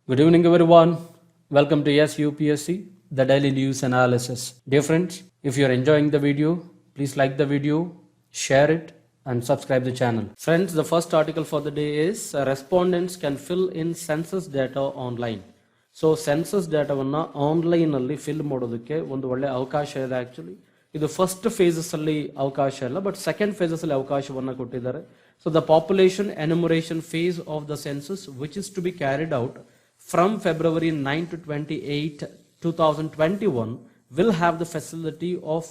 Good evening, everyone. Welcome to YES-UPSC, the daily news analysis. Dear friends, if you are enjoying the video, please like the video, share it, and subscribe the channel. Friends, the first article for the day is respondents can fill in census data online. So census ಡೇಟಾವನ್ನು ಆನ್ಲೈನಲ್ಲಿ fill ಮಾಡೋದಕ್ಕೆ ಒಂದು ಒಳ್ಳೆ ಅವಕಾಶ ಇದೆ. Actually ಇದು first ಫೇಸಸ್ಸಲ್ಲಿ ಅವಕಾಶ ಇಲ್ಲ, ಬಟ್ ಸೆಕೆಂಡ್ ಫೇಸಸ್ಸಲ್ಲಿ ಅವಕಾಶವನ್ನು ಕೊಟ್ಟಿದ್ದಾರೆ. So the population enumeration phase of the census which is to be carried out from February 9 to 28, 2021 will have the facility of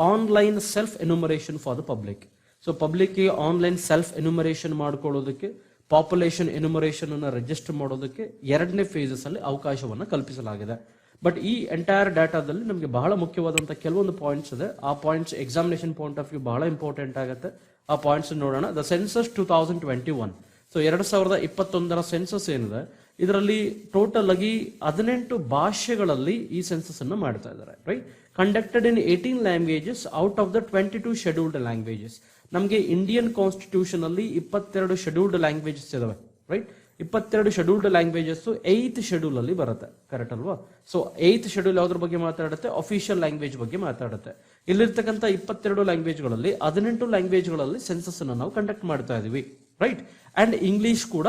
online self-enumeration for the public. So public online self-enumeration ಮಾಡ್ಕೊಳ್ಳೋದಕ್ಕೆ population enumeration ಅನ್ನು register ಮಾಡೋದಕ್ಕೆ ಎರಡನೇ phases ಅಲ್ಲಿ ಅವಕಾಶವನ್ನು ಕಲ್ಪಿಸಲಾಗಿದೆ. But ಈ entire ಡಾಟಾದಲ್ಲಿ ನಮಗೆ ಬಹಳ ಮುಖ್ಯವಾದಂತಹ ಕೆಲವೊಂದು ಪಾಯಿಂಟ್ಸ್ ಇದೆ. ಆ points examination point of view ಬಹಳ ಇಂಪಾರ್ಟೆಂಟ್ ಆಗುತ್ತೆ. ಆ ಪಾಯಿಂಟ್ಸ್ ನೋಡೋಣ. ದ ಸೆನ್ಸಸ್ 2021, ಸೊ 2021 ಸೆನ್ಸಸ್ ಏನಿದೆ ಇದರಲ್ಲಿ ಟೋಟಲ್ ಆಗಿ 18 ಭಾಷೆಗಳಲ್ಲಿ ಈ ಸೆನ್ಸಸ್ ಅನ್ನು ಮಾಡ್ತಾ ಇದ್ದಾರೆ. Right, conducted in 18 languages out of the 22 scheduled languages. ನಮಗೆ ಇಂಡಿಯನ್ ಕಾನ್ಸ್ಟಿಟ್ಯೂಷನ್ ಅಲ್ಲಿ 22 ಶೆಡ್ಯೂಲ್ಡ್ ಲ್ಯಾಂಗ್ವೇಜಸ್ ಇದಾವೆ. Right, 22 scheduled languages 8th schedule ಅಲ್ಲಿ ಬರುತ್ತೆ. ಕರೆಕ್ಟ್ ಅಲ್ವಾ? ಸೊ 8th ಶೆಡ್ಯೂಲ್ ಯಾವ್ದ್ರ ಬಗ್ಗೆ ಮಾತಾಡುತ್ತೆ? ಅಫಿಷಿಯಲ್ ಲ್ಯಾಂಗ್ವೇಜ್ ಬಗ್ಗೆ ಮಾತಾಡುತ್ತೆ. ಇಲ್ಲಿರ್ತಕ್ಕಂಥ 22 ಲ್ಯಾಂಗ್ವೇಜ್ಗಳಲ್ಲಿ 18 ಲ್ಯಾಂಗ್ವೇಜ್ಗಳಲ್ಲಿ ಸೆನ್ಸಸ್ ಅನ್ನು ನಾವು ಕಂಡಕ್ಟ್ ಮಾಡ್ತಾ ಇದೀವಿ. ರೈಟ್, ಅಂಡ್ ಇಂಗ್ಲಿಷ್ ಕೂಡ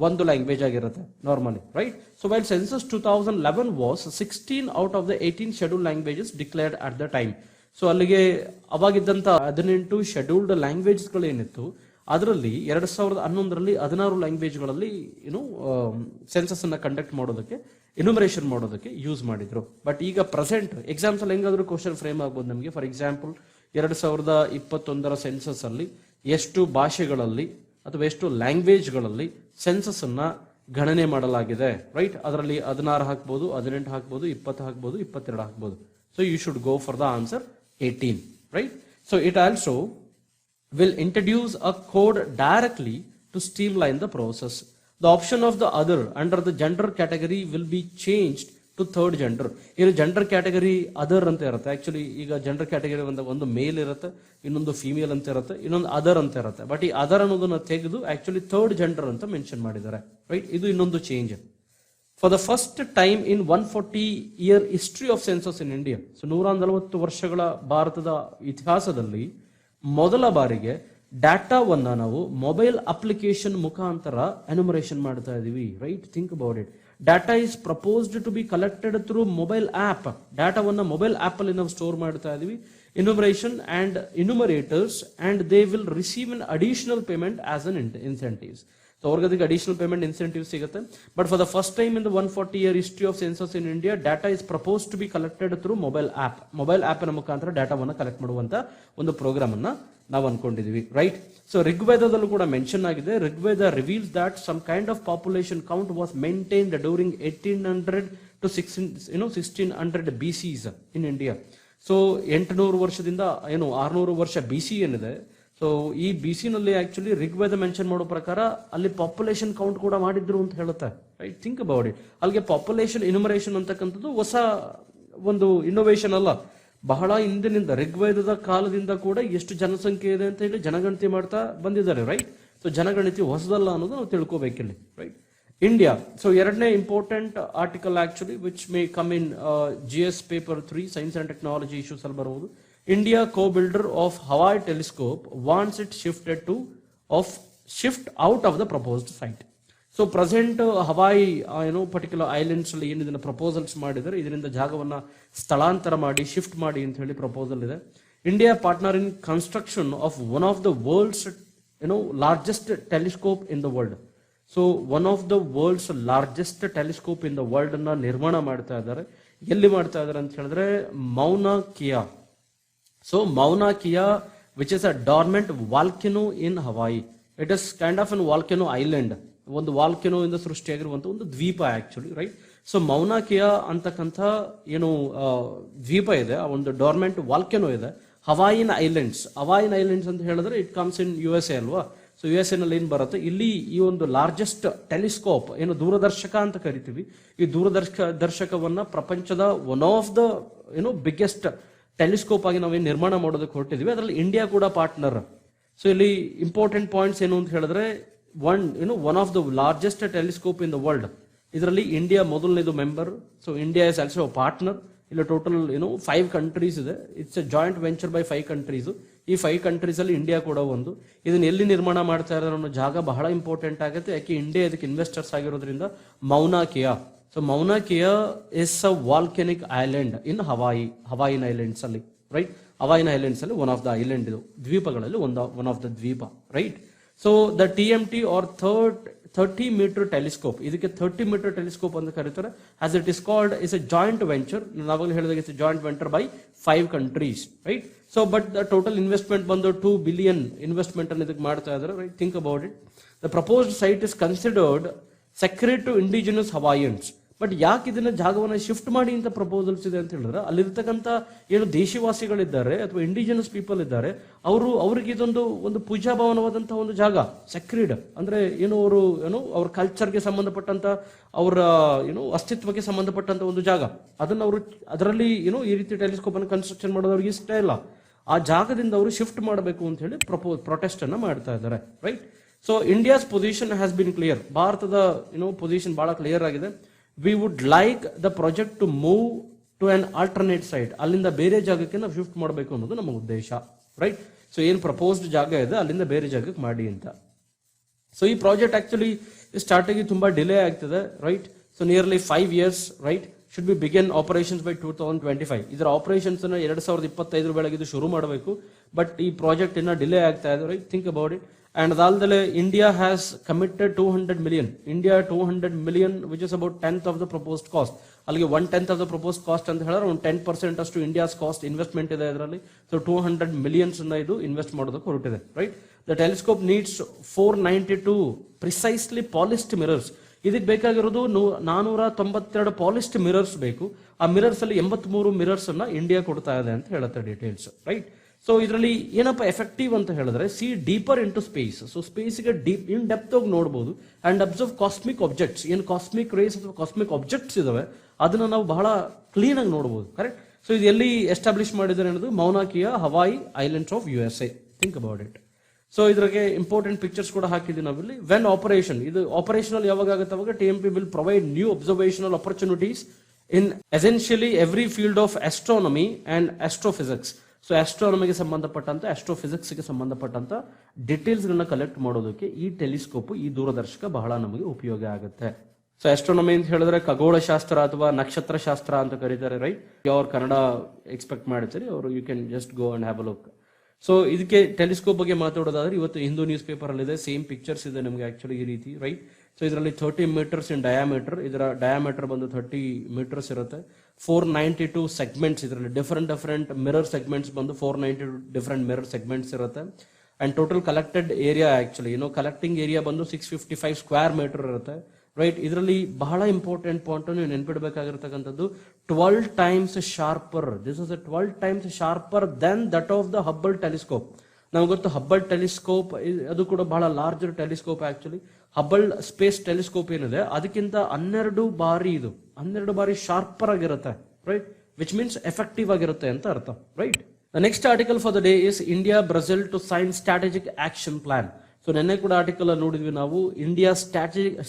ಒಂದು ಲ್ಯಾಂಗ್ವೇಜ್ ಆಗಿರುತ್ತೆ normally. Right, so while census 2011 was 16 out of the 18 schedule languages declared at the time. So ಅಲ್ಲಿಗೆ ಅವಾಗಿದ್ದಂತ 18 ಶೆಡ್ಯೂಲ್ಡ್ ಲ್ಯಾಂಗ್ವೇಜ್ಗಳು ಏನಿತ್ತು ಅದರಲ್ಲಿ 2011ರಲ್ಲಿ 16 ಲ್ಯಾಂಗ್ವೇಜ್ಗಳಲ್ಲಿ ಸೆನ್ಸಸ್ ಅನ್ನ ಕಂಡಕ್ಟ್ ಮಾಡೋದಕ್ಕೆ, ಎನ್ಯುಮರೇಷನ್ ಮಾಡೋದಕ್ಕೆ ಯೂಸ್ ಮಾಡಿದ್ರು. ಬಟ್ ಈಗ ಪ್ರೆಸೆಂಟ್ ಎಕ್ಸಾಮ್ಸ್ ಅಲ್ಲಿ ಹೆಂಗಾದ್ರೂ ಕ್ವಶನ್ ಫ್ರೇಮ್ ಆಗ್ಬೋದು ನಮಗೆ. ಫಾರ್ ಎಕ್ಸಾಂಪಲ್ 2021 ಸೆನ್ಸಸ್ ಅಲ್ಲಿ ಎಷ್ಟು ಭಾಷೆಗಳಲ್ಲಿ ಅಥವಾ ಎಷ್ಟು ಲ್ಯಾಂಗ್ವೇಜ್ಗಳಲ್ಲಿ ಸೆನ್ಸಸ್ ಅನ್ನ ಗಣನೆ ಮಾಡಲಾಗಿದೆ. ರೈಟ್, ಅದರಲ್ಲಿ 16 ಹಾಕ್ಬೋದು, 18 ಹಾಕ್ಬೋದು, 20 ಹಾಕ್ಬೋದು, 22 ಹಾಕ್ಬೋದು. So you should go for the answer 18. Right, so it also will introduce a code directly to streamline the process. The option of the other under the gender category will be changed to third gender. ಇಲ್ಲಿ gender category other ಅಂತ ಇರುತ್ತೆ. Actually ಈಗ gender category ಒಂದು ಮೇಲ್ ಇರುತ್ತೆ, ಇನ್ನೊಂದು female ಅಂತ ಇರುತ್ತೆ, ಇನ್ನೊಂದು ಅದರ್ ಅಂತ ಇರುತ್ತೆ. ಬಟ್ ಈ ಅದರ್ ಅನ್ನೋದನ್ನ ತೆಗೆದು ಆಕ್ಚುಲಿ ಥರ್ಡ್ ಜೆಂಡರ್ ಅಂತ ಮೆನ್ಷನ್ ಮಾಡಿದ್ದಾರೆ. ರೈಟ್, ಇದು ಇನ್ನೊಂದು change. For the first time in 140-year history of census in India, so 140 ವರ್ಷಗಳ ಭಾರತದ ಇತಿಹಾಸದಲ್ಲಿ ಮೊದಲ ಬಾರಿಗೆ ಡಾಟಾವನ್ನ ನಾವು ಮೊಬೈಲ್ ಅಪ್ಲಿಕೇಶನ್ ಮುಖಾಂತರ ಎನ್ಯುಮರೇಷನ್ ಮಾಡ್ತಾ ಇದೀವಿ. Right, think about it. Data is proposed to be collected through mobile app. ಡಾಟಾವನ್ನ ಮೊಬೈಲ್ ಆಪ್ ಅಲ್ಲಿ ನಾವು ಸ್ಟೋರ್ ಮಾಡ್ತಾ ಇದೀವಿ. Enumeration and enumerators and they will receive an additional payment as an incentives. So ಅವ್ರಿಗೆ ಅದಕ್ಕೆ additional payment incentive ಸಿಗುತ್ತೆ. But for the first time in the 140-year history of census in India data is propose to be collected through mobile app. Mobile app ನ ಮುಖಾಂತರ ಡಾಟಾವನ್ನು collect ಮಾಡುವಂತ ಒಂದು program ಅನ್ನ ನಾವು ಅನ್ಕೊಂಡಿದೀವಿ. ರೈಟ್, ಸೊ ಋಗ್ವೇದದಲ್ಲೂ ಕೂಡ mention ಆಗಿದೆ. Rigveda reveals that some kind of population count was maintained during 1800 to 1600 BCs in India. So 800 ವರ್ಷದಿಂದ 600 ವರ್ಷ BC ಏನಿದೆ, ಸೊ ಈ BC ನಲ್ಲಿ ಆಕ್ಚುಲಿ ಋಗ್ವೇದ ಮೆನ್ಷನ್ ಮಾಡೋ ಪ್ರಕಾರ ಅಲ್ಲಿ ಪಾಪ್ಯುಲೇಷನ್ ಕೌಂಟ್ ಕೂಡ ಮಾಡಿದ್ರು ಅಂತ ಹೇಳುತ್ತೆ. Right, think about it. ಅಲ್ಲಿಗೆ ಪಾಪ್ಯುಲೇಷನ್ ಎನ್ಯುಮರೇಷನ್ ಅಂತಕ್ಕಂಥದ್ದು ಹೊಸ ಒಂದು ಇನ್ನೋವೇಷನ್ ಅಲ್ಲ. ಬಹಳ ಹಿಂದಿನಿಂದ ಋಗ್ವೇದದ ಕಾಲದಿಂದ ಕೂಡ ಎಷ್ಟು ಜನಸಂಖ್ಯೆ ಇದೆ ಅಂತ ಹೇಳಿ ಜನಗಣತಿ ಮಾಡ್ತಾ ಬಂದಿದ್ದಾರೆ. ರೈಟ್, ಸೊ ಜನಗಣತಿ ಹೊಸದಲ್ಲ ಅನ್ನೋದು ನಾವು ತಿಳ್ಕೋಬೇಕಿಲ್ಲಿ. Right, India. ಸೊ ಎರಡನೇ important article actually which may come in GS paper 3 science and technology issues ಅಲ್ಲಿ ಬರುವುದು. India co-builder of Hawaii telescope wants it shift out of the proposed site. So present Hawaii particular islands ಅಲ್ಲಿ ಏನು ಇದನ್ನ proposals ಮಾಡಿದರೆ ಇದರಿಂದ ಜಾಗವನ್ನ ಸ್ಥಳಾಂತರ ಮಾಡಿ ಶಿಫ್ಟ್ ಮಾಡಿ ಅಂತ ಹೇಳಿ ಪ್ರಪೋಸಲ್ ಇದೆ. India partner in construction of one of the world's largest telescope in the world. So one of the world's largest telescope in the world ಅನ್ನ ನಿರ್ಮಾಣ ಮಾಡ್ತಾ ಇದ್ದಾರೆ. ಎಲ್ಲಿ ಮಾಡ್ತಾ ಇದ್ದಾರೆ ಅಂತ ಹೇಳಿದ್ರೆ Mauna Kea. So Mauna Kea, which is a dormant volcano in Hawaii. It is kind of a volcano island. ಒಂದು ವಾಲ್ಕೆನೋ ಇಂದ ಸೃಷ್ಟಿಯಾಗಿರುವಂತ ಒಂದು ದ್ವೀಪ ಆಕ್ಚುಲಿ. ರೈಟ್, ಸೊ ಮೌನಾ ಕಿಯಾ ಅಂತಕ್ಕಂಥ ದ್ವೀಪ ಇದೆ, ಆ ಒಂದು ಡಾರ್ಮೆಂಟ್ ವಾಲ್ಕೆನೋ ಇದೆ. ಹವಾಯಿನ್ ಐಲ್ಯಾಂಡ್ಸ್ ಅಂತ ಹೇಳಿದ್ರೆ ಇಟ್ ಕಮ್ಸ್ ಇನ್ USA ಅಲ್ವಾ. ಸೊ USA ನಲ್ಲಿ ಏನ್ ಬರುತ್ತೆ, ಇಲ್ಲಿ ಈ ಒಂದು ಲಾರ್ಜೆಸ್ಟ್ ಟೆಲಿಸ್ಕೋಪ್ ದೂರದರ್ಶಕ ಅಂತ ಕರಿತೀವಿ. ಈ ದೂರದರ್ಶಕವನ್ನ ಪ್ರಪಂಚದ one of the biggest telescope ಆಗಿ ನಾವೇನು ನಿರ್ಮಾಣ ಮಾಡೋದಕ್ಕೆ ಹೊರಟಿದ್ವಿ. ಅದರಲ್ಲಿ ಇಂಡಿಯಾ ಕೂಡ ಪಾರ್ಟ್ನರ್. ಸೊ ಇಲ್ಲಿ ಇಂಪಾರ್ಟೆಂಟ್ ಪಾಯಿಂಟ್ಸ್ ಏನು ಅಂತ ಹೇಳಿದ್ರೆ, one of the largest telescope in the world. ಇದರಲ್ಲಿ ಇಂಡಿಯಾ ಮೊದಲನೇದು member. So India is also partner. ಇಲ್ಲ ಟೋಟಲ್ 5 ಕಂಟ್ರೀಸ್ ಇದೆ. It's a joint venture by 5 countries. ಈ 5 ಕಂಟ್ರೀಸ್ ಅಲ್ಲಿ ಇಂಡಿಯಾ ಕೂಡ ಒಂದು. ಇದನ್ನ ಎಲ್ಲಿ ನಿರ್ಮಾಣ ಮಾಡ್ತಾ ಇದ್ದಾರೆ ಅನ್ನೋ ಜಾಗ ಬಹಳ ಇಂಪಾರ್ಟೆಂಟ್ ಆಗುತ್ತೆ, ಯಾಕೆ ಇಂಡಿಯಾ ಇದಕ್ಕೆ ಇನ್ವೆಸ್ಟರ್ಸ್ ಆಗಿರೋದ್ರಿಂದ. Mauna Kea. So Mauna Kea is a volcanic island in Hawaiian islands ಅಲ್ಲಿ, ರೈಟ್. ಹವಾಯಿನ್ ಐಲ್ಯಾಂಡ್ಸ್ ಅಲ್ಲಿ ಒನ್ ಆಫ್ ದ ಐಲ್ಯಾಂಡ್, ಇದು ದ್ವೀಪಗಳಲ್ಲಿ ಒನ್ ಆಫ್ ದ ದ್ವೀಪ, right. So the TMT are 30 metre telescope, ಇದಕ್ಕೆ 30 metre telescope ಅಂತ ಕರೀತಾರೆ. As it is called is a joint venture. ನಾವಾಗಲೇ ಹೇಳಿದಾಗ it's a joint venture by 5 countries, right. So but the total investment ಬಂದು $2 billion investment ಅನ್ನು ಇದಕ್ಕೆ ಮಾಡ್ತಾ ಇದ್ದಾರೆ, right. Think about it. The proposed site is considered secret to indigenous Hawaiians. But ಯಾಕೆ ಇದನ್ನ ಜಾಗವನ್ನು ಶಿಫ್ಟ್ ಮಾಡಿ ಅಂತ ಪ್ರಪೋಸಲ್ಸ್ ಇದೆ ಅಂತ ಹೇಳಿದ್ರೆ, ಅಲ್ಲಿರ್ತಕ್ಕಂಥ ಏನು ದೇಶವಾಸಿಗಳಿದ್ದಾರೆ ಅಥವಾ ಇಂಡಿಜಿನಸ್ ಪೀಪಲ್ ಇದ್ದಾರೆ, ಅವ್ರಿಗೆ ಇದೊಂದು ಪೂಜಾ ಭವನವಾದಂತಹ ಒಂದು ಜಾಗ, ಸೆಕ್ರಿಡ್ ಅಂದ್ರೆ ಅವ್ರ ಕಲ್ಚರ್ಗೆ ಸಂಬಂಧಪಟ್ಟಂತ, ಅವರ ಅಸ್ತಿತ್ವಕ್ಕೆ ಸಂಬಂಧಪಟ್ಟಂತ ಒಂದು ಜಾಗ. ಅದನ್ನ ಅವರು ಅದರಲ್ಲಿ ಈ ರೀತಿ ಟೆಲಿಸ್ಕೋಪ್ ಅನ್ನು ಕನ್ಸ್ಟ್ರಕ್ಷನ್ ಮಾಡೋದು ಅವ್ರಿಗೆ ಇಷ್ಟ ಇಲ್ಲ. ಆ ಜಾಗದಿಂದ ಅವರು ಶಿಫ್ಟ್ ಮಾಡಬೇಕು ಅಂತ ಹೇಳಿ ಪ್ರೊಟೆಸ್ಟ್ ಅನ್ನ ಮಾಡ್ತಾ ಇದ್ದಾರೆ, right. So India's position has been clear. ಭಾರತದ ಪೊಸಿಷನ್ ಬಹಳ ಕ್ಲಿಯರ್ ಆಗಿದೆ. We would like the project to move to an alternate site. ಅಲ್ಲಿಂದ ಬೇರೆ ಜಾಗಕ್ಕೆ ನಾವು ಶಿಫ್ಟ್ ಮಾಡಬೇಕು ಅನ್ನೋದು ನಮ್ಮ ಉದ್ದೇಶ, ರೈಟ್. ಸೊ ಏನು ಪ್ರಪೋಸ್ಡ್ ಜಾಗ ಇದೆ ಅಲ್ಲಿಂದ ಬೇರೆ ಜಾಗಕ್ಕೆ ಮಾಡಿ ಅಂತ. ಸೊ ಈ ಪ್ರಾಜೆಕ್ಟ್ ಆಕ್ಚುಲಿ ಸ್ಟಾರ್ಟ್ ಆಗಿ ತುಂಬಾ ಡಿಲೇ ಆಗ್ತದೆ, right. So nearly 5 years, right. Should be begin operations by 2025. ಇದರ ಆಪರೇಷನ್ಸ್ 2025 ವೇಳೆಗೆ ಇದು ಶುರು ಮಾಡಬೇಕು. ಬಟ್ ಈ ಪ್ರಾಜೆಕ್ಟ್ ಇನ್ನ ಡಿಲೇ ಆಗ್ತಾ ಇದೆ, right. Think about it. And ಅದಲ್ಲದೆ India has committed 200 million. India 200 million, which is about 10th of the proposed cost. ಅಲ್ಲಿಗೆ 1/10 ಆಫ್ ದ ಪ್ರಪೋಸ್ಡ್ ಕಾಸ್ಟ್ ಅಂತ ಹೇಳಿದ್ರೆ ಒಂದು 10% ಅಷ್ಟು ಇಂಡಿಯಾಸ್ ಕಾಸ್ಟ್ ಇನ್ವೆಸ್ಟ್ಮೆಂಟ್ ಇದೆ ಇದರಲ್ಲಿ. ಸೊ 200 millions ಇದು ಇನ್ವೆಸ್ಟ್ ಮಾಡೋದಕ್ಕೆ ಹೊರಟಿದೆ, right. The telescope needs 492 precisely polished mirrors. ಇದಕ್ಕೆ ಬೇಕಾಗಿರೋದು 492 ಪಾಲಿಸ್ಡ್ ಮಿರರ್ಸ್ ಬೇಕು. ಆ ಮಿರರ್ಸ್ ಅಲ್ಲಿ 83 ಮಿರರ್ಸ್ ಅನ್ನ ಇಂಡಿಯಾ ಕೊಡ್ತಾ ಇದೆ ಅಂತ ಹೇಳುತ್ತೆ ಡೀಟೇಲ್ಸ್, ರೈಟ್. ಸೊ ಇದರಲ್ಲಿ ಏನಪ್ಪ ಎಫೆಕ್ಟಿವ್ ಅಂತ ಹೇಳಿದ್ರೆ, see deeper into space. So ಸ್ಪೇಸ್ಗೆ ಡೀಪ್ ಇನ್ ಡೆಪ್ತ್ ಆಗಿ ನೋಡಬಹುದು ಅಂಡ್ ಅಬ್ಸರ್ವ್ ಕಾಸ್ಮಿಕ್ ಆಬ್ಜೆಕ್ಟ್ಸ್. ಏನು ಕಾಸ್ಮಿಕ್ ರೇಸ್ ಅಥವಾ ಕಾಸ್ಮಿಕ್ ಆಬ್ಜೆಕ್ಟ್ಸ್ ಇದಾವೆ ಅದನ್ನ ನಾವು ಬಹಳ ಕ್ಲೀನ್ ಆಗಿ ನೋಡಬಹುದು, ಕರೆಕ್ಟ್. ಸೊ ಇದು ಎಲ್ಲಿ ಎಸ್ಟಾಬ್ಲಿಷ್ ಮಾಡಿದ್ದಾರೆ ಅನ್ನೋದು Mauna Kea, Hawaii islands of USA. Think about it. So ಇದ್ರಾಗೆ ಇಂಪಾರ್ಟೆಂಟ್ ಪಿಕ್ಚರ್ಸ್ ಕೂಡ ಹಾಕಿದ್ವಿ ನಾವಿಲ್ಲಿ. ವೆನ್ ಆಪರೇಷನ್, ಇದು ಆಪರೇಷನಲ್ ಯಾವಾಗ ಆಗುತ್ತೆ ಅವಾಗ TMP will provide new observational opportunities in essentially every field of astronomy and astrophysics. So ಆಸ್ಟ್ರಾನಮಿಗೆ ಸಂಬಂಧಪಟ್ಟಂತ, ಆಸ್ಟ್ರೋಫಿಸಿಕ್ಸ್ಗೆ ಸಂಬಂಧಪಟ್ಟಂತ ಡೀಟೇಲ್ಸ್ ಗಳನ್ನ ಕಲೆಕ್ಟ್ ಮಾಡೋದಕ್ಕೆ ಈ ಟೆಲಿಸ್ಕೋಪ್, ಈ ದೂರದರ್ಶಕ ಬಹಳ ನಮಗೆ ಉಪಯೋಗ ಆಗುತ್ತೆ. ಸೊ ಆಸ್ಟ್ರಾನಮಿ ಅಂತ ಹೇಳಿದ್ರೆ ಖಗೋಳಶಾಸ್ತ್ರ ಅಥವಾ ನಕ್ಷತ್ರ ಶಾಸ್ತ್ರ ಅಂತ ಕರೀತಾರೆ, ರೈಟ್. ಅವ್ರು ಕನ್ನಡ ಎಕ್ಸ್ಪೆಕ್ಟ್ ಮಾಡ್ತಾರೆ ಅವರು, you can just go and have a look. So ಇದಕ್ಕೆ ಟೆಲಿಸ್ಕೋಪ್ ಬಗ್ಗೆ ಮಾತಾಡೋದಾದ್ರೆ ಇವತ್ತು ಹಿಂದೂ ನ್ಯೂಸ್ ಪೇಪರ್ ಅಲ್ಲಿ ಇದೆ, ಸೇಮ್ ಪಿಕ್ಚರ್ಸ್ ಇದೆ ನಮಗೆ ಆಕ್ಚುಲಿ ಈ ರೀತಿ, ರೈಟ್. ಸೊ ಇದರಲ್ಲಿ 30 meters ಇನ್ ಡಯಾಮೀಟರ್. ಇದರ ಡಯಾಮೀಟರ್ ಬಂದು 30 meters ಇರುತ್ತೆ. 492 ಸೆಗ್ಮೆಂಟ್ಸ್, ಇದರಲ್ಲಿ ಡಿಫರೆಂಟ್ ಮಿರರ್ ಸೆಗ್ಮೆಂಟ್ಸ್ ಬಂದು 492 ಡಿಫರೆಂಟ್ ಮಿರರ್ ಸೆಗ್ಮೆಂಟ್ಸ್ ಇರುತ್ತೆ. And total collected area actually collecting area ಬಂದು 655 ಸ್ಕ್ವೇರ್ ಮೀಟರ್ ಇರುತ್ತೆ, ರೈಟ್. ಇದರಲ್ಲಿ ಬಹಳ ಇಂಪಾರ್ಟೆಂಟ್ ಪಾಯಿಂಟ್ ನೀವು ನೆನ್ಪಿಡ್ಬೇಕಾಗಿರ್ತಕ್ಕಂಥದ್ದು 12 times sharper. This is 12 times sharper than that of the Hubble telescope. ನಮ್ಗೆ ಗೊತ್ತು ಹಬ್ಬಲ್ ಟೆಲಿಸ್ಕೋಪ್ ಅದು ಕೂಡ ಬಹಳ larger telescope actually. Hubble space telescope ಏನಿದೆ ಅದಕ್ಕಿಂತ 12 ಬಾರಿ ಶಾರ್ಪರ್ ಆಗಿರುತ್ತೆ, ರೈಟ್. ವಿಚ್ ಮೀನ್ಸ್ ಎಫೆಕ್ಟಿವ್ ಆಗಿರುತ್ತೆ ಅಂತ ಅರ್ಥ, right. The next article for the day is India Brazil to sign strategic action plan. So ನೆನ್ನೆ ಕೂಡ ಆರ್ಟಿಕಲ್ ನೋಡಿದ್ವಿ ನಾವು. ಇಂಡಿಯಾ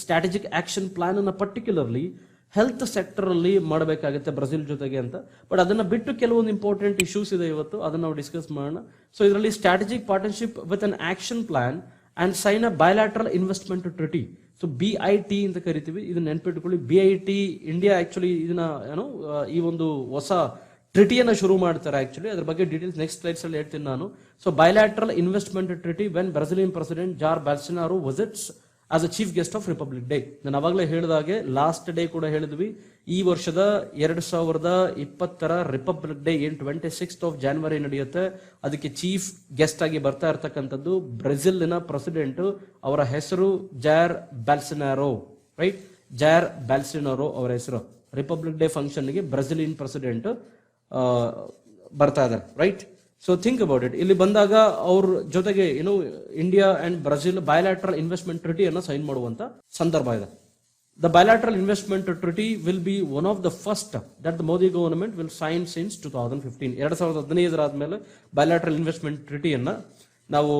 ಸ್ಟ್ರಾಟಜಿಕ್ ಆಕ್ಷನ್ ಪ್ಲಾನ್ ಅನ್ನ ಪರ್ಟಿಕ್ಯುಲರ್ಲಿ ಹೆಲ್ತ್ ಸೆಕ್ಟರ್ ಅಲ್ಲಿ ಮಾಡಬೇಕಾಗುತ್ತೆ ಬ್ರೆಜಿಲ್ ಜೊತೆಗೆ ಅಂತ. ಬಟ್ ಅದನ್ನ ಬಿಟ್ಟು ಕೆಲವೊಂದು ಇಂಪಾರ್ಟೆಂಟ್ ಇಶ್ಯೂಸ್ ಇದೆ ಇವತ್ತು, ಅದನ್ನ ನಾವು ಡಿಸ್ಕಸ್ ಮಾಡೋಣ. ಸೊ ಇದರಲ್ಲಿ strategic partnership with an action plan and sign a bilateral investment treaty. So BIT ಅಂತ ಕರಿತೀವಿ, ಇದನ್ನ ನೆನ್ಪಿಟ್ಕೊಳ್ಳಿ. BIT ಇಂಡಿಯಾ ಆಕ್ಚುಲಿ ಇದನ್ನ ಈ ಒಂದು ಹೊಸ ಟ್ರಿಟಿಯನ್ನ ಶುರು ಮಾಡ್ತಾರೆ ಆಕ್ಚುಲಿ. ಅದ್ರ ಬಗ್ಗೆ ಡೀಟೇಲ್ಸ್ ನೆಕ್ಸ್ಟ್ ಸ್ಲೈಡ್ಸ್ ಅಲ್ಲಿ ಹೇಳ್ತೀನಿ ನಾನು. So bilateral investment treaty when Brazilian president Jair Bolsonaro visits as a chief guest of Republic Day. ನಾನು ಅವಾಗಲೇ ಹೇಳಿದಾಗೆ ಲಾಸ್ಟ್ ಡೇ ಕೂಡ ಹೇಳಿದ್ವಿ, ಈ ವರ್ಷದ 2020 republic day 26th of January ನಡೆಯುತ್ತೆ. ಅದಕ್ಕೆ ಚೀಫ್ ಗೆಸ್ಟ್ ಆಗಿ ಬರ್ತಾ ಇರ್ತಕ್ಕಂಥದ್ದು ಬ್ರೆಜಿಲ್ನ ಪ್ರೆಸಿಡೆಂಟ್, ಅವರ ಹೆಸರು Jair Bolsonaro, right. Jair Bolsonaro ಅವರ ಹೆಸರು. ರಿಪಬ್ಲಿಕ್ ಡೇ ಫಂಕ್ಷನ್ಗೆ ಬ್ರೆಜಿಲಿಯನ್ ಪ್ರೆಸಿಡೆಂಟ್ ಬರ್ತಾ ಇದ್ದಾರೆ, right. So think about it. ಇಲ್ಲಿ ಬಂದಾಗ ಅವ್ರ ಜೊತೆಗೆ India and Brazil bilateral investment treaty ಅನ್ನ ಸೈನ್ ಮಾಡುವಂತ ಸಂದರ್ಭ ಇದೆ. The bilateral investment treaty will be one of the first that the Modi government will sign since 2015. 2015 ಆದ್ಮೇಲೆ ಬಯಲಾಟ್ರಲ್ ಇನ್ವೆಸ್ಟ್ಮೆಂಟ್ ಟ್ರಿಟಿಯನ್ನ ನಾವು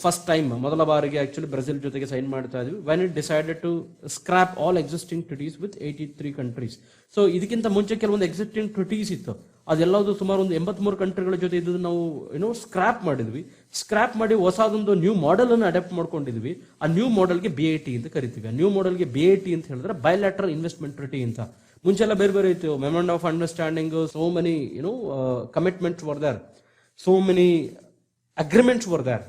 ಫಸ್ಟ್ ಟೈಮ್ ಮೊದಲ ಬಾರಿಗೆ ಆಕ್ಚುಲಿ ಬ್ರೆಜಿಲ್ ಜೊತೆಗೆ ಸೈನ್ ಮಾಡ್ತಾ ಇದ್ವಿ when it decided to scrap all existing treaties with 83 countries. So ಇದಕ್ಕಿಂತ ಮುಂಚೆ ಕೆಲವೊಂದು ಎಕ್ಸಿಸ್ಟಿಂಗ್ ಟ್ರಿಟೀಸ್ ಇತ್ತು, ಅದೆಲ್ಲದು ಸುಮಾರು ಒಂದು 83 ಕಂಟ್ರಿಗಳ ಜೊತೆ ಇದ್ದು ನಾವು ಸ್ಕ್ರಾಪ್ ಮಾಡಿದ್ವಿ. ಸ್ಕ್ರಾಪ್ ಮಾಡಿ ಹೊಸದೊಂದು ನ್ಯೂ ಮಾಡೆಲ್ ಅನ್ನು ಅಡಾಪ್ಟ್ ಮಾಡ್ಕೊಂಡಿದ್ವಿ. ಆ ನ್ಯೂ ಮಾಡೆಲ್ಗೆ BIT ಅಂತ ಕರಿತೀವಿ. ಆ ನ್ಯೂ ಮಾಡೆಲ್ಗೆ BIT ಅಂತ ಹೇಳಿದ್ರೆ ಬೈಲ್ಯಾಟ್ರಲ್ ಇನ್ವೆಸ್ಟ್ಮೆಂಟ್ ಟ್ರಿಟಿ ಅಂತ. ಮುಂಚೆಲ್ಲ ಬೇರೆ ಬೇರೆ ಇತ್ತು, memorandum of understanding, so many commitments were there, so many agreements were there,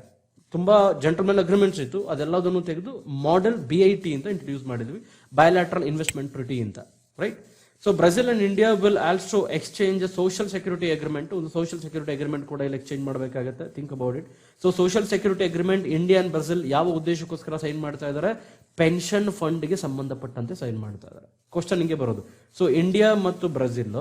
ತುಂಬಾ ಜೆಂಟಲ್ಮೆನ್ ಅಗ್ರಿಮೆಂಟ್ಸ್ ಇತ್ತು. ಅದೆಲ್ಲದನ್ನು ತೆಗೆದು ಮಾಡೆಲ್ BIT ಅಂತ ಇಂಟ್ರೊಡ್ಯೂಸ್ ಮಾಡಿದ್ವಿ, ಬೈಲ್ಯಾಟ್ರಲ್ ಇನ್ವೆಸ್ಟ್ಮೆಂಟ್ ಟ್ರಿಟಿ ಅಂತ, right. So Brazil and India will also exchange social security agreement. ಒಂದು social security agreement ಕೂಡ ಇಲ್ಲಿ ಎಕ್ಸ್ಚೇಂಜ್ ಮಾಡಬೇಕಾಗುತ್ತೆ. Think about it. So social security agreement India and Brazil ಯಾವ ಉದ್ದೇಶಕ್ಕೋಸ್ಕರ sign ಮಾಡ್ತಾ ಇದ್ದಾರೆ? ಪೆನ್ಷನ್ ಫಂಡ್ಗೆ ಸಂಬಂಧಪಟ್ಟಂತೆ ಸೈನ್ ಮಾಡ್ತಾ ಇದ್ದಾರೆ. ಕ್ವಶನ್ ಹಿಂಗೆ ಬರೋದು. ಸೊ ಇಂಡಿಯಾ ಮತ್ತು ಬ್ರೆಜಿಲ್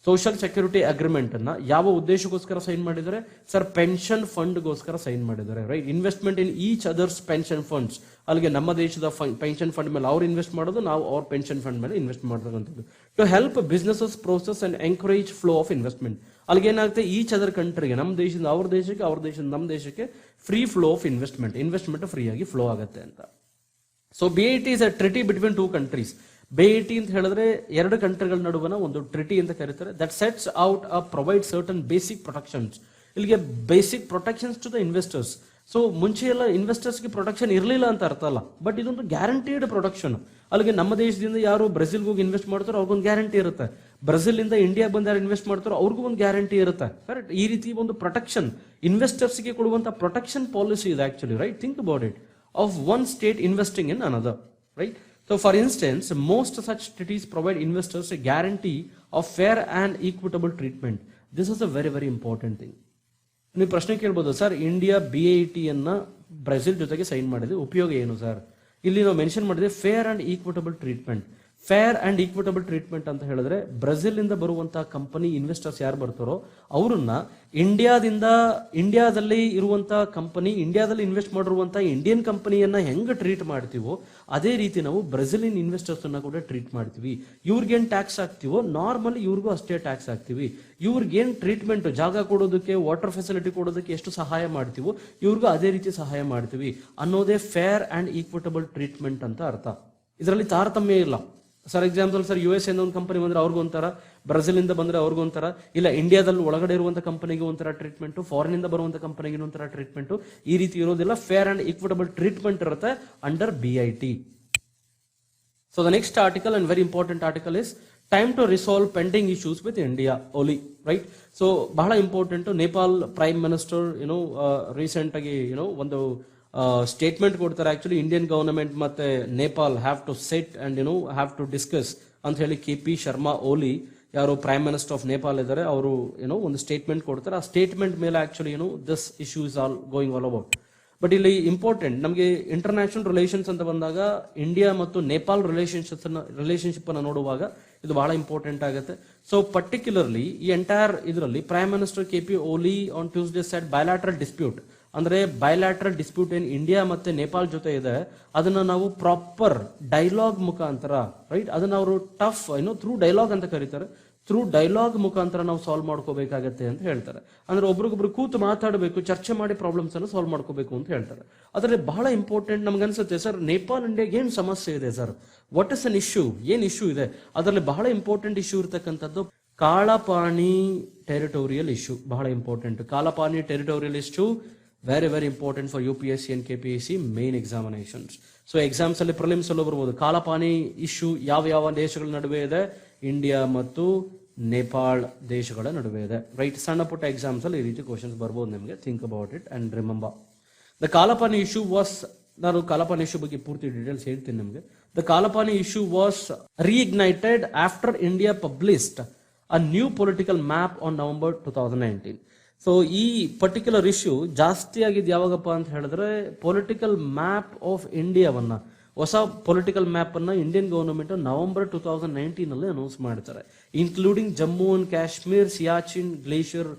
ಸೋಷಿಯಲ್ ಸೆಕ್ಯೂರಿಟಿ ಅಗ್ರಿಮೆಂಟ್ ಅನ್ನ ಯಾವ ಉದ್ದೇಶಕ್ಕೋಸ್ಕರ ಸೈನ್ ಮಾಡಿದ್ದಾರೆ? ಸರ್, ಪೆನ್ಷನ್ ಫಂಡ್ಗೋಸ್ಕರ ಸೈನ್ ಮಾಡಿದ್ದಾರೆ, right. Investment in each others pension funds. ಅಲ್ಲಿಗೆ ನಮ್ಮ ದೇಶದ ಪೆನ್ಷನ್ ಫಂಡ್ ಮೇಲೆ ಅವ್ರು ಇನ್ವೆಸ್ಟ್ ಮಾಡೋದು, ನಾವು ಅವ್ರ ಪೆನ್ಷನ್ ಫಂಡ್ ಮೇಲೆ ಇನ್ವೆಸ್ಟ್ ಮಾಡೋದಂಥದ್ದು. To help businesses process and encourage flow of investment. ಅಲ್ಲಿಗೆ ಏನಾಗುತ್ತೆ, ಈಚ್ ಅದರ್ ಕಂಟ್ರಿಗೆ, ನಮ್ಮ ದೇಶದಿಂದ ಅವ್ರ ದೇಶಕ್ಕೆ, ಅವ್ರ ದೇಶದಿಂದ ನಮ್ಮ ದೇಶಕ್ಕೆ free flow of investment free ಆಗಿ ಫ್ಲೋ ಆಗುತ್ತೆ ಅಂತ. So BIT is a ಟ್ರಿಟಿ between 2 countries. BIT ಅಂತ ಹೇಳಿದ್ರೆ 2 ಕಂಟ್ರಿಗಳ ನಡುವನ ಒಂದು ಟ್ರಿಟಿ ಅಂತ ಕರೀತಾರೆ. That sets out provide certain basic protections. ಇಲ್ಲಿಗೆ basic protections to the investors. So ಮುಂಚೆ ಎಲ್ಲ ಇನ್ವೆಸ್ಟರ್ಸ್ಗೆ ಪ್ರೊಟೆಕ್ಷನ್ ಇರಲಿಲ್ಲ ಅಂತ ಅರ್ಥ ಅಲ್ಲ, ಬಟ್ ಇದೊಂದು ಗ್ಯಾರಂಟಿಡ್ ಪ್ರೊಟೆಕ್ಷನ್. ಅಲ್ಲಿಗೆ ನಮ್ಮ ದೇಶದಿಂದ ಯಾರು ಬ್ರೆಜಿಲ್ಗೆ ಹೋಗಿ ಇನ್ವೆಸ್ಟ್ ಮಾಡ್ತಾರೋ ಅವ್ರಿಗೊಂದು ಗ್ಯಾರಂಟಿ ಇರುತ್ತೆ, ಬ್ರೆಜಿಲ್ ಇಂದ ಇಂಡಿಯಾ ಬಂದು ಯಾರು ಇನ್ವೆಸ್ಟ್ ಮಾಡ್ತಾರೋ ಅವ್ರಿಗೂ ಒಂದು ಗ್ಯಾರಂಟಿ ಇರುತ್ತೆ, ಕರೆಕ್ಟ್. ಈ ರೀತಿ ಒಂದು ಪ್ರೊಟೆಕ್ಷನ್ ಇನ್ವೆಸ್ಟರ್ಸ್ಗೆ ಕೊಡುವಂತ ಪ್ರೊಟೆಕ್ಷನ್ ಪಾಲಿಸಿ ಇದೆ actually, right. Think about it. Of one state investing in another, right. So for instance, most such treaties provide investors a guarantee of fair and equitable treatment. This is a very important thing. ನೀವು ಪ್ರಶ್ನೆ ಕೇಳ್ಬೋದು, sir India BIT ಅನ್ನ Brazil ಜೊತೆಗೆ sign ಮಾಡಿದೆ, ಉಪಯೋಗ ಏನು sir? ಇಲ್ಲಿ ನಾವು ಮೆನ್ಷನ್ ಮಾಡಿದೆ fair and equitable treatment. Fair and equitable treatment ಅಂತ ಹೇಳಿದ್ರೆ ಬ್ರೆಜಿಲ್ ಇಂದ ಬರುವಂತಹ ಕಂಪನಿ ಇನ್ವೆಸ್ಟರ್ಸ್ ಯಾರು ಬರ್ತಾರೋ ಅವರನ್ನ ಇಂಡಿಯಾದಲ್ಲಿ ಇರುವಂತಹ ಕಂಪನಿ, ಇಂಡಿಯಾದಲ್ಲಿ ಇನ್ವೆಸ್ಟ್ ಮಾಡಿರುವಂತಹ ಇಂಡಿಯನ್ ಕಂಪನಿಯನ್ನ ಹೆಂಗ್ ಟ್ರೀಟ್ ಮಾಡ್ತೀವೋ ಅದೇ ರೀತಿ ನಾವು ಬ್ರೆಜಿಲಿಯನ್ ಇನ್ವೆಸ್ಟರ್ಸ್ ಅನ್ನ ಕೂಡ ಟ್ರೀಟ್ ಮಾಡ್ತೀವಿ. ಇವ್ರಿಗೇನ್ ಟ್ಯಾಕ್ಸ್ ಹಾಕ್ತಿವೋ ನಾರ್ಮಲಿ ಇವ್ರಿಗೂ ಅಷ್ಟೇ ಟ್ಯಾಕ್ಸ್ ಹಾಕ್ತಿವಿ. ಇವ್ರಿಗೇನ್ ಟ್ರೀಟ್ಮೆಂಟ್, ಜಾಗ ಕೊಡೋದಕ್ಕೆ, ವಾಟರ್ ಫೆಸಿಲಿಟಿ ಕೊಡೋದಕ್ಕೆ ಎಷ್ಟು ಸಹಾಯ ಮಾಡ್ತೀವೋ ಇವ್ರಿಗೂ ಅದೇ ರೀತಿ ಸಹಾಯ ಮಾಡ್ತೀವಿ ಅನ್ನೋದೇ ಫೇರ್ ಅಂಡ್ ಈಕ್ವಿಟಬಲ್ ಟ್ರೀಟ್ಮೆಂಟ್ ಅಂತ ಅರ್ಥ. ಇದರಲ್ಲಿ ತಾರತಮ್ಯ ಇಲ್ಲ. ಫಾರ್ ಎಕ್ಸಾಂಪಲ್, ಸರ್ US ಇಂದ ಒಂದು ಕಂಪನಿ ಬಂದ್ರೆ ಅವ್ರಿಗೂ ಒಂಥರ, ಬ್ರೆಜಿಲ್ ಇಂದ ಬಂದ್ರೆ ಅವ್ರಿಗೂ ಒಂಥರ, ಇಲ್ಲ ಇಂಡಿಯಾದಲ್ಲಿ ಒಳಗಡೆ ಇರುವಂತ ಕಂಪನಿಗೆ ಒಂಥರ ಟ್ರೀಟ್ಮೆಂಟ್, ಫಾರಿನ್ ಇಂದ ಬರುವಂತ ಕಂಪನಿಗೆ ಒಂಥರ ಟ್ರೀಟ್ಮೆಂಟ್, ಈ ರೀತಿ ಇರೋದಿಲ್ಲ. ಫೇರ್ ಅಂಡ್ ಈಕ್ವಿಟಬಲ್ ಟ್ರೀಟ್ಮೆಂಟ್ ಇರುತ್ತೆ under BIT. So the next article and very important article is time to resolve pending issues with India Oli, right. So ಬಹಳ important. Nepal prime minister recent ಆಗಿ ಒಂದು ಸ್ಟೇಟ್ಮೆಂಟ್ ಕೊಡ್ತಾರೆ. ಆಕ್ಚುಲಿ ಇಂಡಿಯನ್ ಗವರ್ನಮೆಂಟ್ ಮತ್ತೆ Nepal have to set and have to discuss ಅಂತ ಹೇಳಿ KP Sharma Oli, ಯಾರು prime minister of Nepal ಇದ್ದಾರೆ, ಅವರು ಒಂದು ಸ್ಟೇಟ್ಮೆಂಟ್ ಕೊಡ್ತಾರೆ. ಆ ಸ್ಟೇಟ್ಮೆಂಟ್ ಮೇಲೆ actually this issue is all going all about. But ಇಲ್ಲಿ ಇಂಪಾರ್ಟೆಂಟ್, ನಮಗೆ ಇಂಟರ್ನ್ಯಾಷನಲ್ ರಿಲೇಷನ್ಸ್ ಅಂತ ಬಂದಾಗ ಇಂಡಿಯಾ ಮತ್ತು ನೇಪಾಲ್ ರಿಲೇಶನ್ಶಿಪ್ ಅನ್ನು ನೋಡುವಾಗ ಇದು ಬಹಳ ಇಂಪಾರ್ಟೆಂಟ್ ಆಗುತ್ತೆ. ಸೊ ಪರ್ಟಿಕ್ಯುಲರ್ಲಿ ಈ ಎಂಟೈರ್ ಇದರಲ್ಲಿ prime minister KP Oli on Tuesday said bilateral dispute, ಅಂದ್ರೆ ಬೈಲ್ಯಾಟ್ರಲ್ ಡಿಸ್ಪ್ಯೂಟ್ ಏನ್ ಇಂಡಿಯಾ ಮತ್ತೆ ನೇಪಾಲ್ ಜೊತೆ ಇದೆ ಅದನ್ನ ನಾವು ಪ್ರಾಪರ್ ಡೈಲಾಗ್ ಮುಖಾಂತರ, ರೈಟ್, ಅದನ್ನ ಅವರು ಟಫ್ ಥ್ರೂ ಡೈಲಾಗ್ ಅಂತ ಕರೀತಾರೆ, ಥ್ರೂ ಡೈಲಾಗ್ ಮುಖಾಂತರ ನಾವು ಸಾಲ್ವ್ ಮಾಡ್ಕೋಬೇಕಾಗತ್ತೆ ಅಂತ ಹೇಳ್ತಾರೆ. ಅಂದ್ರೆ ಒಬ್ರಿಗೊಬ್ರು ಕೂತು ಮಾತಾಡಬೇಕು, ಚರ್ಚೆ ಮಾಡಿ ಪ್ರಾಬ್ಲಮ್ಸ್ ಅನ್ನು ಸಾಲ್ವ್ ಮಾಡ್ಕೋಬೇಕು ಅಂತ ಹೇಳ್ತಾರೆ. ಅದರಲ್ಲಿ ಬಹಳ ಇಂಪಾರ್ಟೆಂಟ್ ನಮ್ಗೆ ಅನ್ಸುತ್ತೆ, ಸರ್ ನೇಪಾಲ್ ಇಂಡಿಯಾಗೆ ಏನ್ ಸಮಸ್ಯೆ ಇದೆ sir, what is an issue, ಏನ್ ಇಶ್ಯೂ ಇದೆ? ಅದರಲ್ಲಿ ಬಹಳ ಇಂಪಾರ್ಟೆಂಟ್ ಇಶ್ಯೂ ಇರ್ತಕ್ಕಂಥದ್ದು ಕಾಳಪಾನಿ ಟೆರಿಟೋರಿಯಲ್ ಇಶ್ಯೂ. ಬಹಳ important Kalapani territorial issue, very important for UPSC and KPSC main examinations. So exams ಅಲ್ಲಿ ಪ್ರಿಲಿಮ್ಸ್ ಅಲ್ಲೂ ಬರ್ಬೋದು. ಕಾಳಪಾನಿ ಇಶ್ಯೂ ಯಾವ ದೇಶಗಳ ನಡುವೆ ಇದೆ? ಇಂಡಿಯಾ ಮತ್ತು ನೇಪಾಳ್ ದೇಶಗಳ ನಡುವೆ ಇದೆ, ರೈಟ್. ಸಣ್ಣ ಪುಟ್ಟ ಎಕ್ಸಾಮ್ಸ್ ಅಲ್ಲಿ ಈ ರೀತಿ ಕ್ವಶನ್ಸ್ ಬರ್ಬೋದು ನಿಮಗೆ. Think about it and remember the Kalapani issue was, ನಾನು ಕಾಳಪಾನಿ ಇಶ್ಯೂ ಬಗ್ಗೆ ಪೂರ್ತಿ ಡೀಟೇಲ್ಸ್ ಹೇಳ್ತೀನಿ ನಿಮಗೆ. The Kalapani issue was reignited after India published a new political map on November 2019. So ಈ ಪರ್ಟಿಕ್ಯುಲರ್ ಇಶ್ಯೂ ಜಾಸ್ತಿ ಆಗಿದ್ದು ಯಾವಾಗಪ್ಪ ಅಂತ ಹೇಳಿದ್ರೆ, ಪೊಲಿಟಿಕಲ್ ಮ್ಯಾಪ್ ಆಫ್ ಇಂಡಿಯಾವನ್ನ, ಹೊಸ ಪೊಲಿಟಿಕಲ್ ಮ್ಯಾಪ್ ಅನ್ನ ಇಂಡಿಯನ್ ಗವರ್ನಮೆಂಟ್ November 2019 ಅಲ್ಲಿ ಅನೌನ್ಸ್ ಮಾಡ್ತಾರೆ. Including Jammu and Kashmir, Siachen glacier,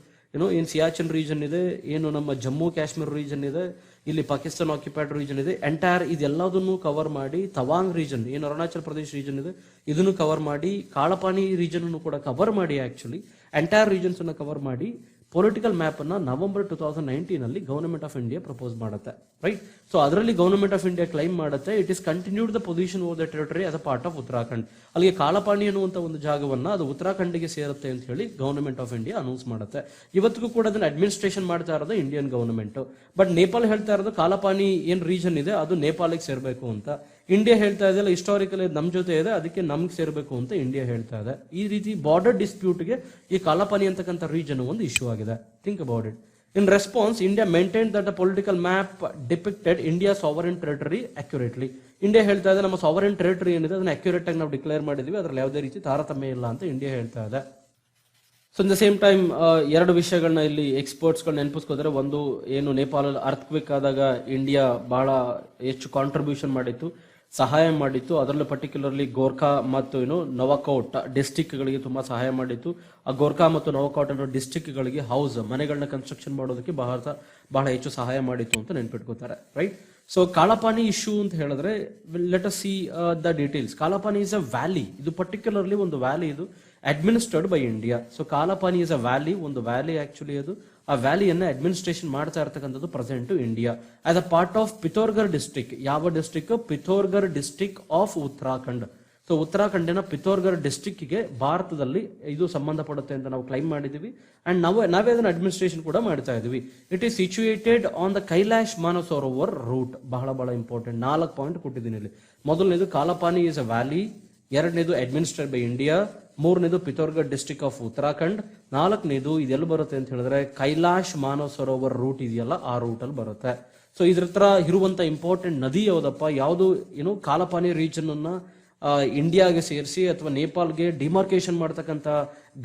ಏನ್ ಸಿಯಾಚಿನ್ ರೀಜನ್ ಇದೆ, ಏನು ನಮ್ಮ ಜಮ್ಮು ಕಾಶ್ಮೀರ್ ರೀಜನ್ ಇದೆ, ಇಲ್ಲಿ ಪಾಕಿಸ್ತಾನ್ ಆಕ್ಯುಪೈಡ್ ರೀಜನ್ ಇದೆ, ಎಂಟೈರ್ ಇದೆಲ್ಲದನ್ನು ಕವರ್ ಮಾಡಿ, ತವಾಂಗ್ ರೀಜನ್ ಏನು ಅರುಣಾಚಲ್ ಪ್ರದೇಶ್ ರೀಜನ್ ಇದೆ ಇದನ್ನು ಕವರ್ ಮಾಡಿ, ಕಾಳಪಾನಿ ರೀಜನ್ ಅನ್ನು ಕೂಡ ಕವರ್ ಮಾಡಿ, ಆಕ್ಚುಲಿ ಎಂಟೈರ್ ರೀಜನ್ಸ್ ಅನ್ನು ಕವರ್ ಮಾಡಿ ಪೊಲಿಟಿಕಲ್ ಮ್ಯಾಪ್ ಅನ್ನ November 2019 government of India propose ಮಾಡುತ್ತೆ, ರೈಟ್. ಸೊ ಅದರಲ್ಲಿ ಗವರ್ನಮೆಂಟ್ ಆಫ್ ಇಂಡಿಯಾ ಕ್ಲೈಮ್ ಮಾಡುತ್ತೆ it is continued the position of the territory as a part of Uttarakhand. ಅಲ್ಲಿಗೆ ಕಾಲಪಾನಿ ಅನ್ನುವಂತ ಒಂದು ಜಾಗವನ್ನ ಅದು ಉತ್ತರಾಖಂಡ್ಗೆ ಸೇರುತ್ತೆ ಅಂತ ಹೇಳಿ ಗವರ್ನಮೆಂಟ್ ಆಫ್ ಇಂಡಿಯಾ ಅನೌನ್ಸ್ ಮಾಡುತ್ತೆ. ಇವತ್ತಿಗೂ ಕೂಡ ಅದನ್ನ ಅಡ್ಮಿನಿಸ್ಟ್ರೇಷನ್ ಮಾಡ್ತಾ ಇರೋದು ಇಂಡಿಯನ್ ಗವರ್ನಮೆಂಟ್. ಬಟ್ ನೇಪಾಳ ಹೇಳ್ತಾ ಇರೋದು ಕಾಲಪಾನಿ ಏನ್ ರೀಜನ್ ಇದೆ ಅದು ನೇಪಾಳಿಗೆ ಸೇರ್ಬೇಕು ಅಂತ. ಇಂಡಿಯಾ ಹೇಳ್ತಾ ಇದೆಯಲ್ಲ ಹಿಸ್ಟಾರಿಕಲ್ ನಮ್ ಜೊತೆ ಇದೆ ಅದಕ್ಕೆ ನಮ್ಗೆ ಸೇರ್ಬೇಕು ಅಂತ ಇಂಡಿಯಾ ಹೇಳ್ತಾ ಇದೆ. ಈ ರೀತಿ ಬಾರ್ಡರ್ ಡಿಸ್ಪ್ಯೂಟ್ಗೆ ಈ ಕಾಲಪಾನಿ ಅಂತಕ್ಕಂಥ ರೀಜನ್ ಒಂದು ಇಶ್ಯೂ ಆಗಿದೆ. Think about it. In response, India maintained that the political map depicted India's sovereign territory accurately. India ಹೇಳ್ತಾ ಇದೆ ನಮ್ಮ ಸಾವರೆನ್ ಟೆರಿಟರಿ ಏನಿದೆ ಅದನ್ನ ಅಕ್ಯುರೇಟ್ ಆಗಿ ನಾವು ಡಿಕ್ಲೇರ್ ಮಾಡಿದೀವಿ, ಅದರಲ್ಲಿ ಯಾವುದೇ ರೀತಿ ತಾರತಮ್ಯ ಇಲ್ಲ ಅಂತ ಇಂಡಿಯಾ ಹೇಳ್ತಾ ಇದೆ. So in the same time ಎರಡು ವಿಷಯಗಳನ್ನ ಇಲ್ಲಿ ಎಕ್ಸ್ಪರ್ಟ್ಸ್ಗಳನ್ನ ನೆನಪಿಸ್ಕೋತಾರೆ. ಒಂದು ಏನು ನೇಪಾಳಲ್ಲಿ ಅರ್ಥಕ್ವೇಕ್ ಆದಾಗ ಇಂಡಿಯಾ ಬಹಳ ಹೆಚ್ಚು ಕಾಂಟ್ರಿಬ್ಯೂಷನ್ ಮಾಡಿತ್ತು, ಸಹಾಯ ಮಾಡಿತ್ತು. ಅದರಲ್ಲೂ ಪರ್ಟಿಕ್ಯುಲರ್ಲಿ ಗೋರ್ಖಾ ಮತ್ತು ನವಕೋಟ್ ಡಿಸ್ಟಿಕ್ಗಳಿಗೆ ತುಂಬಾ ಸಹಾಯ ಮಾಡಿತ್ತು. ಆ ಗೋರ್ಖಾ ಮತ್ತು ನವಕೋಟ್ ಅನ್ನೋ ಡಿಸ್ಟಿಕ್ಗಳಿಗೆ ಹೌಸ್ ಮನೆಗಳನ್ನ ಕನ್ಸ್ಟ್ರಕ್ಷನ್ ಮಾಡೋದಕ್ಕೆ ಬಹಳ ಹೆಚ್ಚು ಸಹಾಯ ಮಾಡಿತ್ತು ಅಂತ ನೆನ್ಪಿಟ್ಕೋತಾರೆ, ರೈಟ್. ಸೊ ಕಾಳಪಾನಿ ಇಶ್ಯೂ ಅಂತ ಹೇಳಿದ್ರೆ let us see the details. Kalapani is a valley, ಇದು ಪರ್ಟಿಕ್ಯುಲರ್ಲಿ ಒಂದು ವ್ಯಾಲಿ, ಇದು administered by India. So Kalapani is a valley, ಒಂದು ವ್ಯಾಲಿ ಆಕ್ಚುಲಿ ಅದು. ಆ ವ್ಯಾಲಿಯನ್ನ ಅಡ್ಮಿನಿಸ್ಟ್ರೇಷನ್ ಮಾಡ್ತಾ ಇರ್ತಕ್ಕಂಥದ್ದು present India as a part of Pithoragarh district. ಯಾವ district? Pithoragarh district of Uttarakhand. So ಉತ್ತರಾಖಂಡಿನ ಪಿಥೋರ್ಗರ್ ಡಿಸ್ಟ್ರಿಕ್ಟ್ಗೆ ಭಾರತದಲ್ಲಿ ಇದು ಸಂಬಂಧಪಡುತ್ತೆ ಅಂತ ನಾವು ಕ್ಲೈಮ್ ಮಾಡಿದೀವಿ ಅಂಡ್ ನಾವೇ ಅದನ್ನ ಅಡ್ಮಿನಿಸ್ಟ್ರೇಷನ್ ಕೂಡ ಮಾಡ್ತಾ ಇದೀವಿ. It is situated on the Kailash Mansarovar route. ಬಹಳ ಇಂಪಾರ್ಟೆಂಟ್ 4 ಪಾಯಿಂಟ್ ಕೊಟ್ಟಿದ್ದೀನಿ ಇಲ್ಲಿ. ಮೊದಲನೇದು ಕಾಲಪಾನಿ ಇಸ್ ಅ ವ್ಯಾಲಿ, ಎರಡನೇದು ಅಡ್ಮಿನಿಸ್ಟ್ರೇಟ್ ಬೈ ಇಂಡಿಯಾ, ಮೂರನೇದು ಪಿಥೋರ್ಗಢ್ ಡಿಸ್ಟ್ರಿಕ್ಟ್ ಆಫ್ ಉತ್ತರಾಖಂಡ್, ನಾಲ್ಕನೇದು ಇದೆಲ್ಲ ಬರುತ್ತೆ ಅಂತ ಹೇಳಿದ್ರೆ ಕೈಲಾಶ್ ಮಾನವ ಸರೋವರ್ ರೂಟ್ ಇದೆಯಲ್ಲ ಆ ರೂಟ್ ಅಲ್ಲಿ ಬರುತ್ತೆ. ಸೊ ಇದ್ರ ಹತ್ರ ಇರುವಂತ ಇಂಪಾರ್ಟೆಂಟ್ ನದಿ ಯಾವ್ದಪ್ಪ? ಯಾವುದು ಕಾಲಪಾನಿ ರೀಜನ್ ಅನ್ನ ಇಂಡಿಯಾಗೆ ಸೇರಿಸಿ ಅಥವಾ ನೇಪಾಲ್ಗೆ ಡಿಮಾರ್ಕೇಶನ್ ಮಾಡ್ತಕ್ಕಂಥ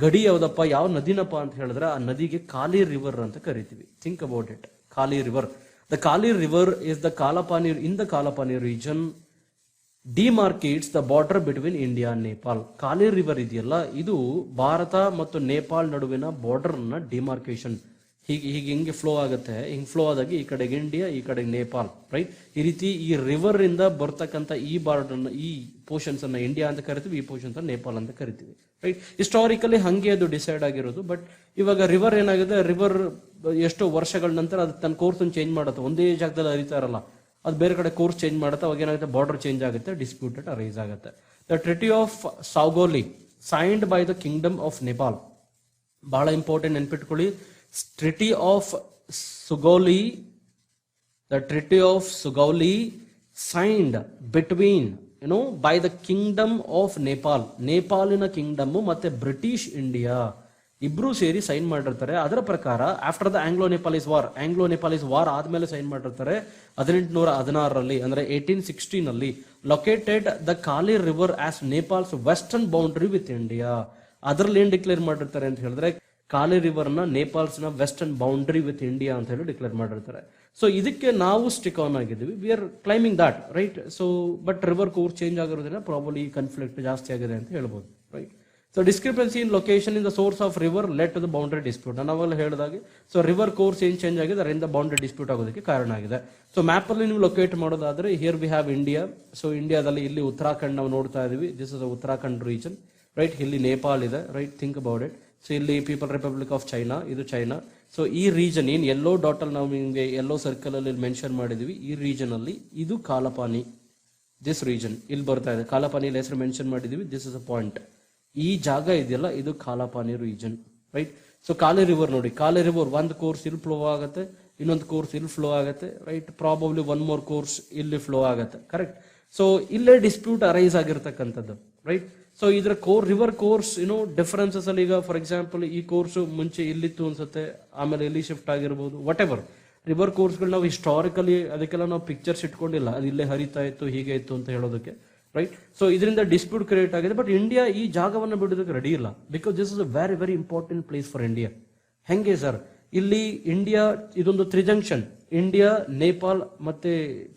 ಗಡಿ ಯಾವ್ದಪ್ಪ? ಯಾವ ನದಿನಪ್ಪ ಅಂತ ಹೇಳಿದ್ರೆ ಆ ನದಿಗೆ ಕಾಲಿ ರಿವರ್ ಅಂತ ಕರಿತೀವಿ. Think about it. Kali river. The Kali river is the Kalapani in the Kalapani region demarcates the border between India and Nepal. Kali river ಇದೆಯಲ್ಲ ಇದು ಭಾರತ ಮತ್ತು ನೇಪಾಲ್ ನಡುವಿನ ಬಾರ್ಡರ್ ನ ಡಿಮಾರ್ಕೇಶನ್ ಹಿಂಗೆ ಫ್ಲೋ ಆಗುತ್ತೆ. ಹಿಂಗ್ ಫ್ಲೋ ಆದಾಗ ಈ ಕಡೆಗೆ ಇಂಡಿಯಾ, ಈ ಕಡೆಗೆ ನೇಪಾಲ್, ರೈಟ್. ಈ ರೀತಿ ಈ ರಿವರ್ ಇಂದ ಬರ್ತಕ್ಕಂಥ ಈ ಬಾರ್ಡರ್ ಈ ಪೋರ್ಷನ್ಸ್ ಅನ್ನ ಇಂಡಿಯಾ ಅಂತ ಕರಿತೀವಿ, ಈ ಪೋರ್ಷನ್ಸ್ ನೇಪಾಲ್ ಅಂತ ಕರಿತೀವಿ, ರೈಟ್. ಹಿಸ್ಟಾರಿಕಲಿ ಹಂಗೆ ಅದು ಡಿಸೈಡ್ ಆಗಿರೋದು. ಬಟ್ ಇವಾಗ ರಿವರ್ ಏನಾಗಿದೆ, ರಿವರ್ ಎಷ್ಟೋ ವರ್ಷಗಳ ನಂತರ ಅದು ತನ್ನ ಕೋರ್ಸ್ ಚೇಂಜ್ ಮಾಡುತ್ತೆ. ಒಂದೇ ಜಾಗದಲ್ಲಿ ಹರಿತಾ ಇರಲ್ಲ, ಅದು ಬೇರೆ ಕಡೆ ಕೋರ್ಸ್ ಚೇಂಜ್ ಮಾಡುತ್ತೆ. ಅವಾಗ ಏನಾಗುತ್ತೆ, ಬಾರ್ಡರ್ ಚೇಂಜ್ ಆಗುತ್ತೆ, ಡಿಸ್ಪ್ಯೂಟೆಡ್ ಅರೈಸ್ ಆಗುತ್ತೆ. The treaty of Sugauli signed by the kingdom of Nepal. ಬಹಳ ಇಂಪಾರ್ಟೆಂಟ್ ನೆನ್ಪಿಟ್ಕೊಳ್ಳಿ. Treaty of Sugauli, the treaty of Sugauli signed between by the kingdom of Nepal. ನೇಪಾಳಿನ ಕಿಂಗ್ಡಮ್ ಮತ್ತೆ ಬ್ರಿಟಿಷ್ ಇಂಡಿಯಾ ಇಬ್ರು ಸೇರಿ ಸೈನ್ ಮಾಡಿರ್ತಾರೆ. ಅದರ ಪ್ರಕಾರ after the Anglo Nepalese war ಆದ್ಮೇಲೆ ಸೈನ್ ಮಾಡಿರ್ತಾರೆ 1816ರಲ್ಲಿ, ಅಂದ್ರೆ 1816 located the Kali river as Nepal's western boundary with India. ಅದರಲ್ಲಿ ಏನ್ ಡಿಕ್ಲೇರ್ ಮಾಡಿರ್ತಾರೆ ಅಂತ ಹೇಳಿದ್ರೆ ಕಾಲಿ ರಿವರ್ ನ ನೇಪಾಲ್ಸ್ ನ ವೆಸ್ಟರ್ನ್ ಬೌಂಡ್ರಿ ವಿತ್ ಇಂಡಿಯಾ ಅಂತ ಹೇಳಿ ಡಿಕ್ಲೇರ್ ಮಾಡಿರ್ತಾರೆ. ಸೊ ಇದಕ್ಕೆ ನಾವು ಸ್ಟಿಕ್ ಆನ್ ಆಗಿದ್ದೀವಿ, we are claiming that, right. So but river course change ಆಗಿರೋದ್ರಿಂದ ಪ್ರಾಬಲಿ ಕಾನ್ಫ್ಲಿಕ್ಟ್ ಜಾಸ್ತಿ ಆಗಿದೆ ಅಂತ ಹೇಳ್ಬೋದು, right. So discrepancy in location in the source of river led to the boundary dispute. ನಾವೆಲ್ಲ ಹೇಳಿದಾಗೆ ಸೊ ರಿವರ್ ಕೋರ್ಸ್ ಏನ್ change ಆಗಿದೆ ಅದರಿಂದ ಬೌಂಡ್ರಿ ಡಿಸ್ಪ್ಯೂಟ್ ಆಗೋದಕ್ಕೆ ಕಾರಣ ಆಗಿದೆ. ಸೊ ಮ್ಯಾಪ್ ಅಲ್ಲಿ ನೀವು ಲೊಕೇಟ್ ಮಾಡೋದಾದ್ರೆ here we have India. So ಇಂಡಿಯಾದಲ್ಲಿ ಇಲ್ಲಿ ಉತ್ತರಾಖಂಡ್ ನಾವು ನೋಡ್ತಾ ಇದೀವಿ. This is Uttarakhand region, right. ಇಲ್ಲಿ ನೇಪಾಲ್ ಇದೆ, right. Think about it. So ಇಲ್ಲಿ ಪೀಪಲ್ ರಿಪಬ್ಲಿಕ್ ಆಫ್ ಚೈನಾ, ಇದು ಚೈನಾ. ಸೊ ಈ ರೀಜನ್ ಏನ್ ಯೆಲ್ಲೋ ಡಾಟ್ ಅಲ್ಲಿ ನಾವು ನಿಮಗೆ ಯೆಲ್ಲೋ ಸರ್ಕಲ್ ಅಲ್ಲಿ ಮೆನ್ಷನ್ ಮಾಡಿದೀವಿ, ಈ ರೀಜನ್ ಅಲ್ಲಿ ಇದು ಕಾಲಪಾನಿ. ದಿಸ್ ರೀಜನ್ ಇಲ್ಲಿ ಬರ್ತಾ ಇದೆ, ಕಾಲಪಾನಿ ಹೆಸರು ಮೆನ್ಷನ್ ಮಾಡಿದೀವಿ. This is a point. ಈ ಜಾಗ ಇದೆಯಲ್ಲ ಇದು ಕಾಲಪಾನಿ ರೀಜನ್, ರೈಟ್. ಸೊ ಕಾಲಿ ರಿವರ್ ನೋಡಿ, ಕಾಲಿ ರಿವರ್ ಒಂದು ಕೋರ್ಸ್ ಇಲ್ಲಿ ಫ್ಲೋ ಆಗುತ್ತೆ, ಇನ್ನೊಂದು ಕೋರ್ಸ್ ಇಲ್ಲಿ ಫ್ಲೋ ಆಗುತ್ತೆ, right. Probably one more course ಇಲ್ಲಿ ಫ್ಲೋ ಆಗುತ್ತೆ, ಕರೆಕ್ಟ್. ಸೊ ಇಲ್ಲೇ ಡಿಸ್ಪ್ಯೂಟ್ ಅರೈಸ್ ಆಗಿರ್ತಕ್ಕಂಥದ್ದು, ರೈಟ್. ಸೊ ಇದರ ರಿವರ್ ಕೋರ್ಸ್ ಡಿಫರೆನ್ಸಸ್ ಅಲ್ಲಿ ಈಗ ಫಾರ್ ಎಕ್ಸಾಂಪಲ್ ಈ ಕೋರ್ಸ್ ಮುಂಚೆ ಇಲ್ಲಿತ್ತು ಅನ್ಸುತ್ತೆ, ಆಮೇಲೆ ಇಲ್ಲಿ ಶಿಫ್ಟ್ ಆಗಿರ್ಬೋದು, ವಾಟ್ ಎವರ್. ರಿವರ್ ಕೋರ್ಸ್ಗಳು ನಾವು ಹಿಸ್ಟಾರಿಕಲಿ ಅದಕ್ಕೆಲ್ಲ ನಾವು ಪಿಕ್ಚರ್ಸ್ ಇಟ್ಕೊಂಡಿಲ್ಲ, ಅದು ಇಲ್ಲೇ ಹರಿತಾ ಇತ್ತು ಹೀಗೆ ಇತ್ತು ಅಂತ ಹೇಳೋದಕ್ಕೆ, ರೈಟ್. ಸೊ ಇದರಿಂದ ಡಿಸ್ಪ್ಯೂಟ್ ಕ್ರಿಯೇಟ್ ಆಗಿದೆ. ಬಟ್ ಇಂಡಿಯಾ ಈ ಜಾಗವನ್ನು ಬಿಡೋದಕ್ಕೆ ರೆಡಿ ಇಲ್ಲ, because this is a very very important place for India. ಹೆಂಗೆ ಸರ್, ಇಲ್ಲಿ ಇಂಡಿಯಾ ಇದೊಂದು ತ್ರಿಜಂಕ್ಷನ್, ಇಂಡಿಯಾ, ನೇಪಾಲ್ ಮತ್ತೆ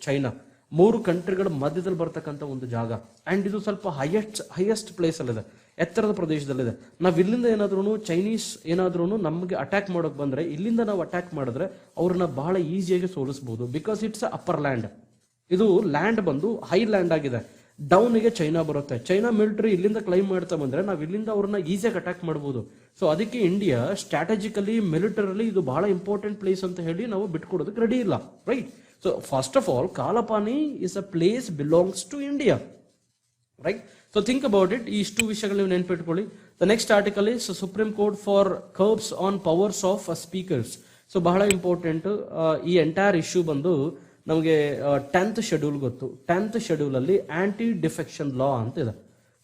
ಚೈನಾ, 3 ಕಂಟ್ರಿಗಳ ಮಧ್ಯದಲ್ಲಿ ಬರ್ತಕ್ಕಂಥ ಒಂದು ಜಾಗ. ಅಂಡ್ ಇದು ಸ್ವಲ್ಪ ಹೈಯೆಸ್ಟ್ ಪ್ಲೇಸ್ ಅಲ್ಲಿದೆ, ಎತ್ತರದ ಪ್ರದೇಶದಲ್ಲಿದೆ. ನಾವ್ ಇಲ್ಲಿಂದ ಏನಾದ್ರೂ ಚೈನೀಸ್ ಏನಾದ್ರೂ ನಮಗೆ ಅಟ್ಯಾಕ್ ಮಾಡೋಕ್ ಬಂದ್ರೆ, ಇಲ್ಲಿಂದ ನಾವು ಅಟ್ಯಾಕ್ ಮಾಡಿದ್ರೆ ಅವ್ರನ್ನ ಬಹಳ ಈಸಿಯಾಗಿ ಸೋಲಿಸಬಹುದು, ಬಿಕಾಸ್ ಇಟ್ಸ್ ಅಪ್ಪರ್ ಲ್ಯಾಂಡ್. ಇದು ಲ್ಯಾಂಡ್ ಬಂದು ಹೈ ಲ್ಯಾಂಡ್ ಆಗಿದೆ. ಡೌನ್ಗೆ ಚೈನಾ ಬರುತ್ತೆ. ಚೈನಾ ಮಿಲಿಟರಿ ಇಲ್ಲಿಂದ ಕ್ಲೈಮ್ ಮಾಡ್ತಾ ಬಂದ್ರೆ ನಾವು ಇಲ್ಲಿಂದ ಅವ್ರನ್ನ ಈಸಿಯಾಗಿ ಅಟ್ಯಾಕ್ ಮಾಡ್ಬೋದು. ಸೊ ಅದಕ್ಕೆ ಇಂಡಿಯಾ ಸ್ಟ್ರಾಟಜಿಕಲಿ ಮಿಲಿಟರಿಲಿ ಇದು ಬಹಳ ಇಂಪಾರ್ಟೆಂಟ್ ಪ್ಲೇಸ್ ಅಂತ ಹೇಳಿ ನಾವು ಬಿಟ್ಕೊಡೋದಕ್ಕೆ ರೆಡಿ ಇಲ್ಲ, right? So first of all Kalapani is a place belongs to India, right? So think about it. ಈ ಇಷ್ಟು ವಿಷಯಗಳು ನೀವು ನೆನ್ಪಿಟ್ಕೊಳ್ಳಿ. The next article is Supreme Court for curbs on powers of speakers. So ಬಹಳ ಇಂಪಾರ್ಟೆಂಟ್. ಈ entire issue ಬಂದು ನಮಗೆ 10th schedule ಗೊತ್ತು. 10th ಶೆಡ್ಯೂಲ್ ಅಲ್ಲಿ ಆಂಟಿ ಡಿಫೆಕ್ಷನ್ ಲಾ ಅಂತ ಇದೆ.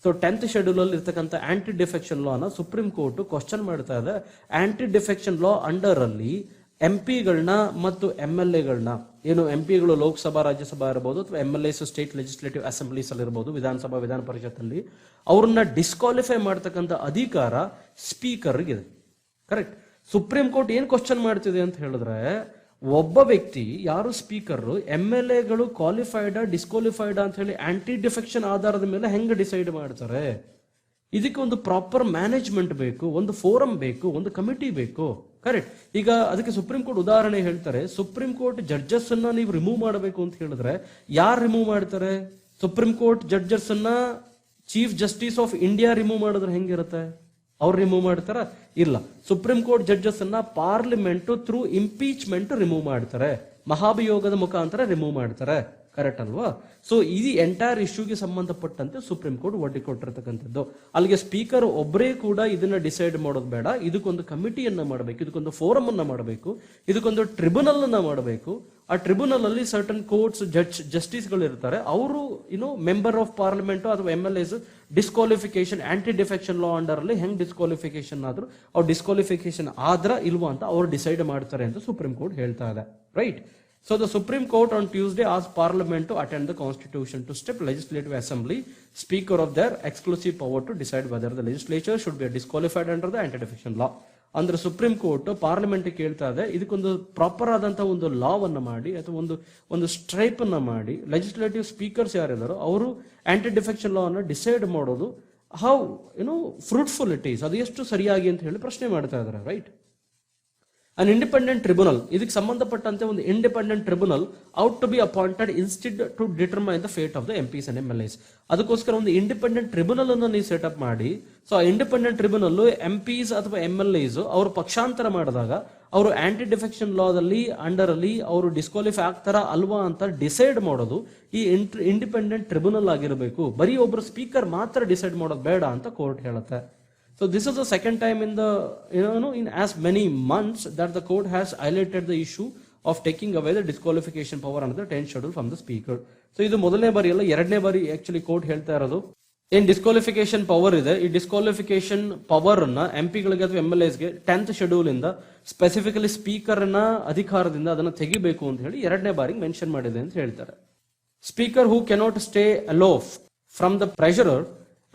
ಸೊ 10th ಶೆಡ್ಯೂಲ್ ಅಲ್ಲಿ ಇರ್ತಕ್ಕಂಥ ಆಂಟಿ ಡಿಫೆಕ್ಷನ್ ಲಾನ ಸುಪ್ರೀಂ ಕೋರ್ಟ್ ಕ್ವಶನ್ ಮಾಡ್ತಾ ಇದೆ. ಆಂಟಿ ಡಿಫೆಕ್ಷನ್ ಲಾ ಅಂಡರ್ ಅಲ್ಲಿ MP ಗಳನ್ನ ಮತ್ತು MLAಗಳನ್ನ, ಏನು MP ಗಳು ಲೋಕಸಭಾ ರಾಜ್ಯಸಭಾ ಇರಬಹುದು ಅಥವಾ MLAs ಸ್ಟೇಟ್ ಲೆಜಿಸ್ಲೇಟಿವ್ ಅಸೆಂಬ್ಲೀಸ್ ಅಲ್ಲಿ ಇರಬಹುದು, ವಿಧಾನಸಭಾ ವಿಧಾನ ಪರಿಷತ್ ಅಲ್ಲಿ, ಅವ್ರನ್ನ ಡಿಸ್ಕ್ವಾಲಿಫೈ ಮಾಡ್ತಕ್ಕಂಥ ಅಧಿಕಾರ ಸ್ಪೀಕರ್ಗಿದೆ, ಕರೆಕ್ಟ್? ಸುಪ್ರೀಂ ಕೋರ್ಟ್ ಏನ್ ಕ್ವಶನ್ ಮಾಡ್ತಿದೆ ಅಂತ ಹೇಳಿದ್ರೆ, ಒಬ್ಬ ವ್ಯಕ್ತಿ ಯಾರು ಸ್ಪೀಕರ್ MLAಗಳು ಕ್ವಾಲಿಫೈಡ್ ಡಿಸ್ಕ್ವಾಲಿಫೈಡ್ ಅಂತ ಹೇಳಿ ಆಂಟಿ ಡಿಫೆಕ್ಷನ್ ಆಧಾರದ ಮೇಲೆ ಹೆಂಗೆ ಡಿಸೈಡ್ ಮಾಡ್ತಾರೆ? ಇದಕ್ಕೆ ಒಂದು ಪ್ರಾಪರ್ ಮ್ಯಾನೇಜ್ಮೆಂಟ್ ಬೇಕು, ಒಂದು ಫೋರಂ ಬೇಕು, ಒಂದು ಕಮಿಟಿ ಬೇಕು, ಕರೆಕ್ಟ್? ಈಗ ಅದಕ್ಕೆ ಸುಪ್ರೀಂ ಕೋರ್ಟ್ ಉದಾಹರಣೆ ಹೇಳ್ತಾರೆ. ಸುಪ್ರೀಂ ಕೋರ್ಟ್ ಜಡ್ಜಸ್ ಅನ್ನ ನೀವು ರಿಮೂವ್ ಮಾಡಬೇಕು ಅಂತ ಹೇಳಿದ್ರೆ ಯಾರು ರಿಮೂವ್ ಮಾಡ್ತಾರೆ? ಸುಪ್ರೀಂ ಕೋರ್ಟ್ ಜಡ್ಜಸ್ ಅನ್ನ chief justice of India remove ಮಾಡಿದ್ರೆ ಹೆಂಗಿರುತ್ತೆ? ಅವ್ರು ರಿಮೂವ್ ಮಾಡ್ತಾರ? ಇಲ್ಲ. ಸುಪ್ರೀಂ ಕೋರ್ಟ್ ಜಡ್ಜಸ್ ಅನ್ನ ಪಾರ್ಲಿಮೆಂಟ್ ಥ್ರೂ ಇಂಪೀಚ್ಮೆಂಟ್ ರಿಮೂವ್ ಮಾಡ್ತಾರೆ, ಮಹಾಭಿಯೋಗದ ಮುಖಾಂತರ ರಿಮೂವ್ ಮಾಡ್ತಾರೆ, ಕರೆಕ್ಟ್ ಅಲ್ವಾ? ಸೊ ಈ ಎಂಟೈರ್ ಇಶ್ಯೂಗೆ ಸಂಬಂಧಪಟ್ಟಂತೆ ಸುಪ್ರೀಂ ಕೋರ್ಟ್ ಒಡ್ಡಿ ಕೊಟ್ಟಿರ್ತಕ್ಕಂಥದ್ದು. ಅಲ್ಲಿಗೆ ಸ್ಪೀಕರ್ ಒಬ್ಬರೇ ಕೂಡ ಇದನ್ನ ಡಿಸೈಡ್ ಮಾಡೋದು ಬೇಡ, ಇದಕ್ಕೊಂದು ಕಮಿಟಿಯನ್ನ ಮಾಡಬೇಕು, ಇದಕ್ಕೊಂದು ಫೋರಮ್ ಅನ್ನ ಮಾಡಬೇಕು, ಇದಕ್ಕೊಂದು ಟ್ರಿಬ್ಯುನಲ್ ಅನ್ನ ಮಾಡಬೇಕು. ಆ ಟ್ರಿಬ್ಯುನಲ್ ಅಲ್ಲಿ ಸರ್ಟನ್ ಕೋರ್ಟ್ಸ್ ಜಸ್ಟಿಸ್ಗಳು ಇರ್ತಾರೆ, ಅವರು ಮೆಂಬರ್ ಆಫ್ ಪಾರ್ಲಿಮೆಂಟ್ ಅಥವಾ MLAs disqualification aunty defection law under ಅಲ್ಲಿ ಹೆಂಗ್ ಡಿಸ್ಕ್ವಾಲಿಫಿಕೇಶನ್ ಆದ್ರೂ ಅವ್ರು ಡಿಸ್ಕ್ವಾಲಿಫಿಕೇಶನ್ ಆದ್ರ ಇಲ್ವಾ ಅಂತ ಅವ್ರು ಡಿಸೈಡ್ ಮಾಡ್ತಾರೆ ಅಂತ ಸುಪ್ರೀಂ ಕೋರ್ಟ್ ಹೇಳ್ತಾ ಇದೆ, right? So the Supreme Court on Tuesday asked Parliament to attend the Constitution to strip Legislative Assembly Speaker of their exclusive power to decide whether the legislature should be disqualified under the anti-defection law. ಅಂದ್ರೆ supreme court parliament ಕೇಳ್ತಾ ಇದೆ, ಇದಕ್ಕೊಂದು proper ಆದಂತಹ ಒಂದು ಲಾವನ್ನ ಮಾಡಿ ಅಥವಾ ಒಂದು stripe ಅನ್ನ ಮಾಡಿ ಲೆಜಿಸ್ಲೇಟಿವ್ ಸ್ಪೀಕರ್ಸ್ ಯಾರಿದಾರೋ ಅವರು ಆಂಟಿ ಡಿಫೆಕ್ಷನ್ ಲಾ ಅನ್ನ ಡಿಸೈಡ್ ಮಾಡೋದು ಹೌ ಫ್ರೂಟ್ಫುಲ್ ಇಟ್ ಈಸ್, ಅದು ಎಷ್ಟು ಸರಿಯಾಗಿ ಅಂತ ಹೇಳಿ ಪ್ರಶ್ನೆ ಮಾಡ್ತಾ ಇದಾರೆ, ರೈಟ್? ಅನ್ ಇಂಡಿಪೆಂಡೆಂಟ್ ಟ್ರಿಬ್ಯುನಲ್, ಇದಕ್ಕೆ ಸಂಬಂಧಪಟ್ಟಂತೆ ಒಂದು independent tribunal out to be appointed instead to determine the fate of the MPs and MLAs. ಅದಕ್ಕೋಸ್ಕರ ಒಂದು ಇಂಡಿಪೆಂಡೆಂಟ್ ಟ್ರಿಬ್ಯುನಲ್ ಅನ್ನು ನೀವು ಸೆಟಪ್ ಮಾಡಿ. ಸೊ ಆ ಇಂಡಿಪೆಂಡೆಂಟ್ ಟ್ರಿಬ್ಯುನಲ್ MPs ಅಥವಾ MLAs ಅವರು ಪಕ್ಷಾಂತರ ಮಾಡಿದಾಗ ಅವರು ಆಂಟಿ ಡಿಫೆಕ್ಷನ್ ಲಾದಲ್ಲಿ ಅಂಡರ್ ಅಲ್ಲಿ ಅವರು ಡಿಸ್ಕ್ವಾಲಿಫೈ ಆಗ್ತಾರ ಅಲ್ವಾ ಅಂತ ಡಿಸೈಡ್ ಮಾಡೋದು ಈ ಇಂಡಿಪೆಂಡೆಂಟ್ ಟ್ರಿಬ್ಯುನಲ್ ಆಗಿರಬೇಕು. ಬರೀ ಒಬ್ರು ಸ್ಪೀಕರ್ ಮಾತ್ರ ಡಿಸೈಡ್ ಮಾಡೋದು ಬೇಡ ಅಂತ ಕೋರ್ಟ್ ಹೇಳುತ್ತೆ. So this is the second time in the in as many months that the court has highlighted the issue of taking away the disqualification power under the 10th schedule from the speaker. So ಇದು ಮೊದಲನೇ ಬಾರಿ ಅಲ್ಲ, ಎರಡನೇ ಬಾರಿ actually court ಹೇಳ್ತಾ ಇರೋದು. ಏನ್ disqualification power ಇದೆ, ಈ ಡಿಸ್ಕ್ವಾಲಿಫಿಕೇಶನ್ ಪವರ್ ಅನ್ನ MP ಗಳಿಗೆ ಅಥವಾ MLAsಗೆ 10th ಶೆಡ್ಯೂಲ್ ಇಂದ ಸ್ಪೆಸಿಫಿಕಲಿ ಸ್ಪೀಕರ್ ನ ಅಧಿಕಾರದಿಂದ ಅದನ್ನ ತೆಗಿಬೇಕು ಅಂತ ಹೇಳಿ ಎರಡನೇ ಬಾರಿ ಮೆನ್ಷನ್ ಮಾಡಿದೆ ಅಂತ ಹೇಳ್ತಾರೆ. Speaker who cannot stay aloof from the pressure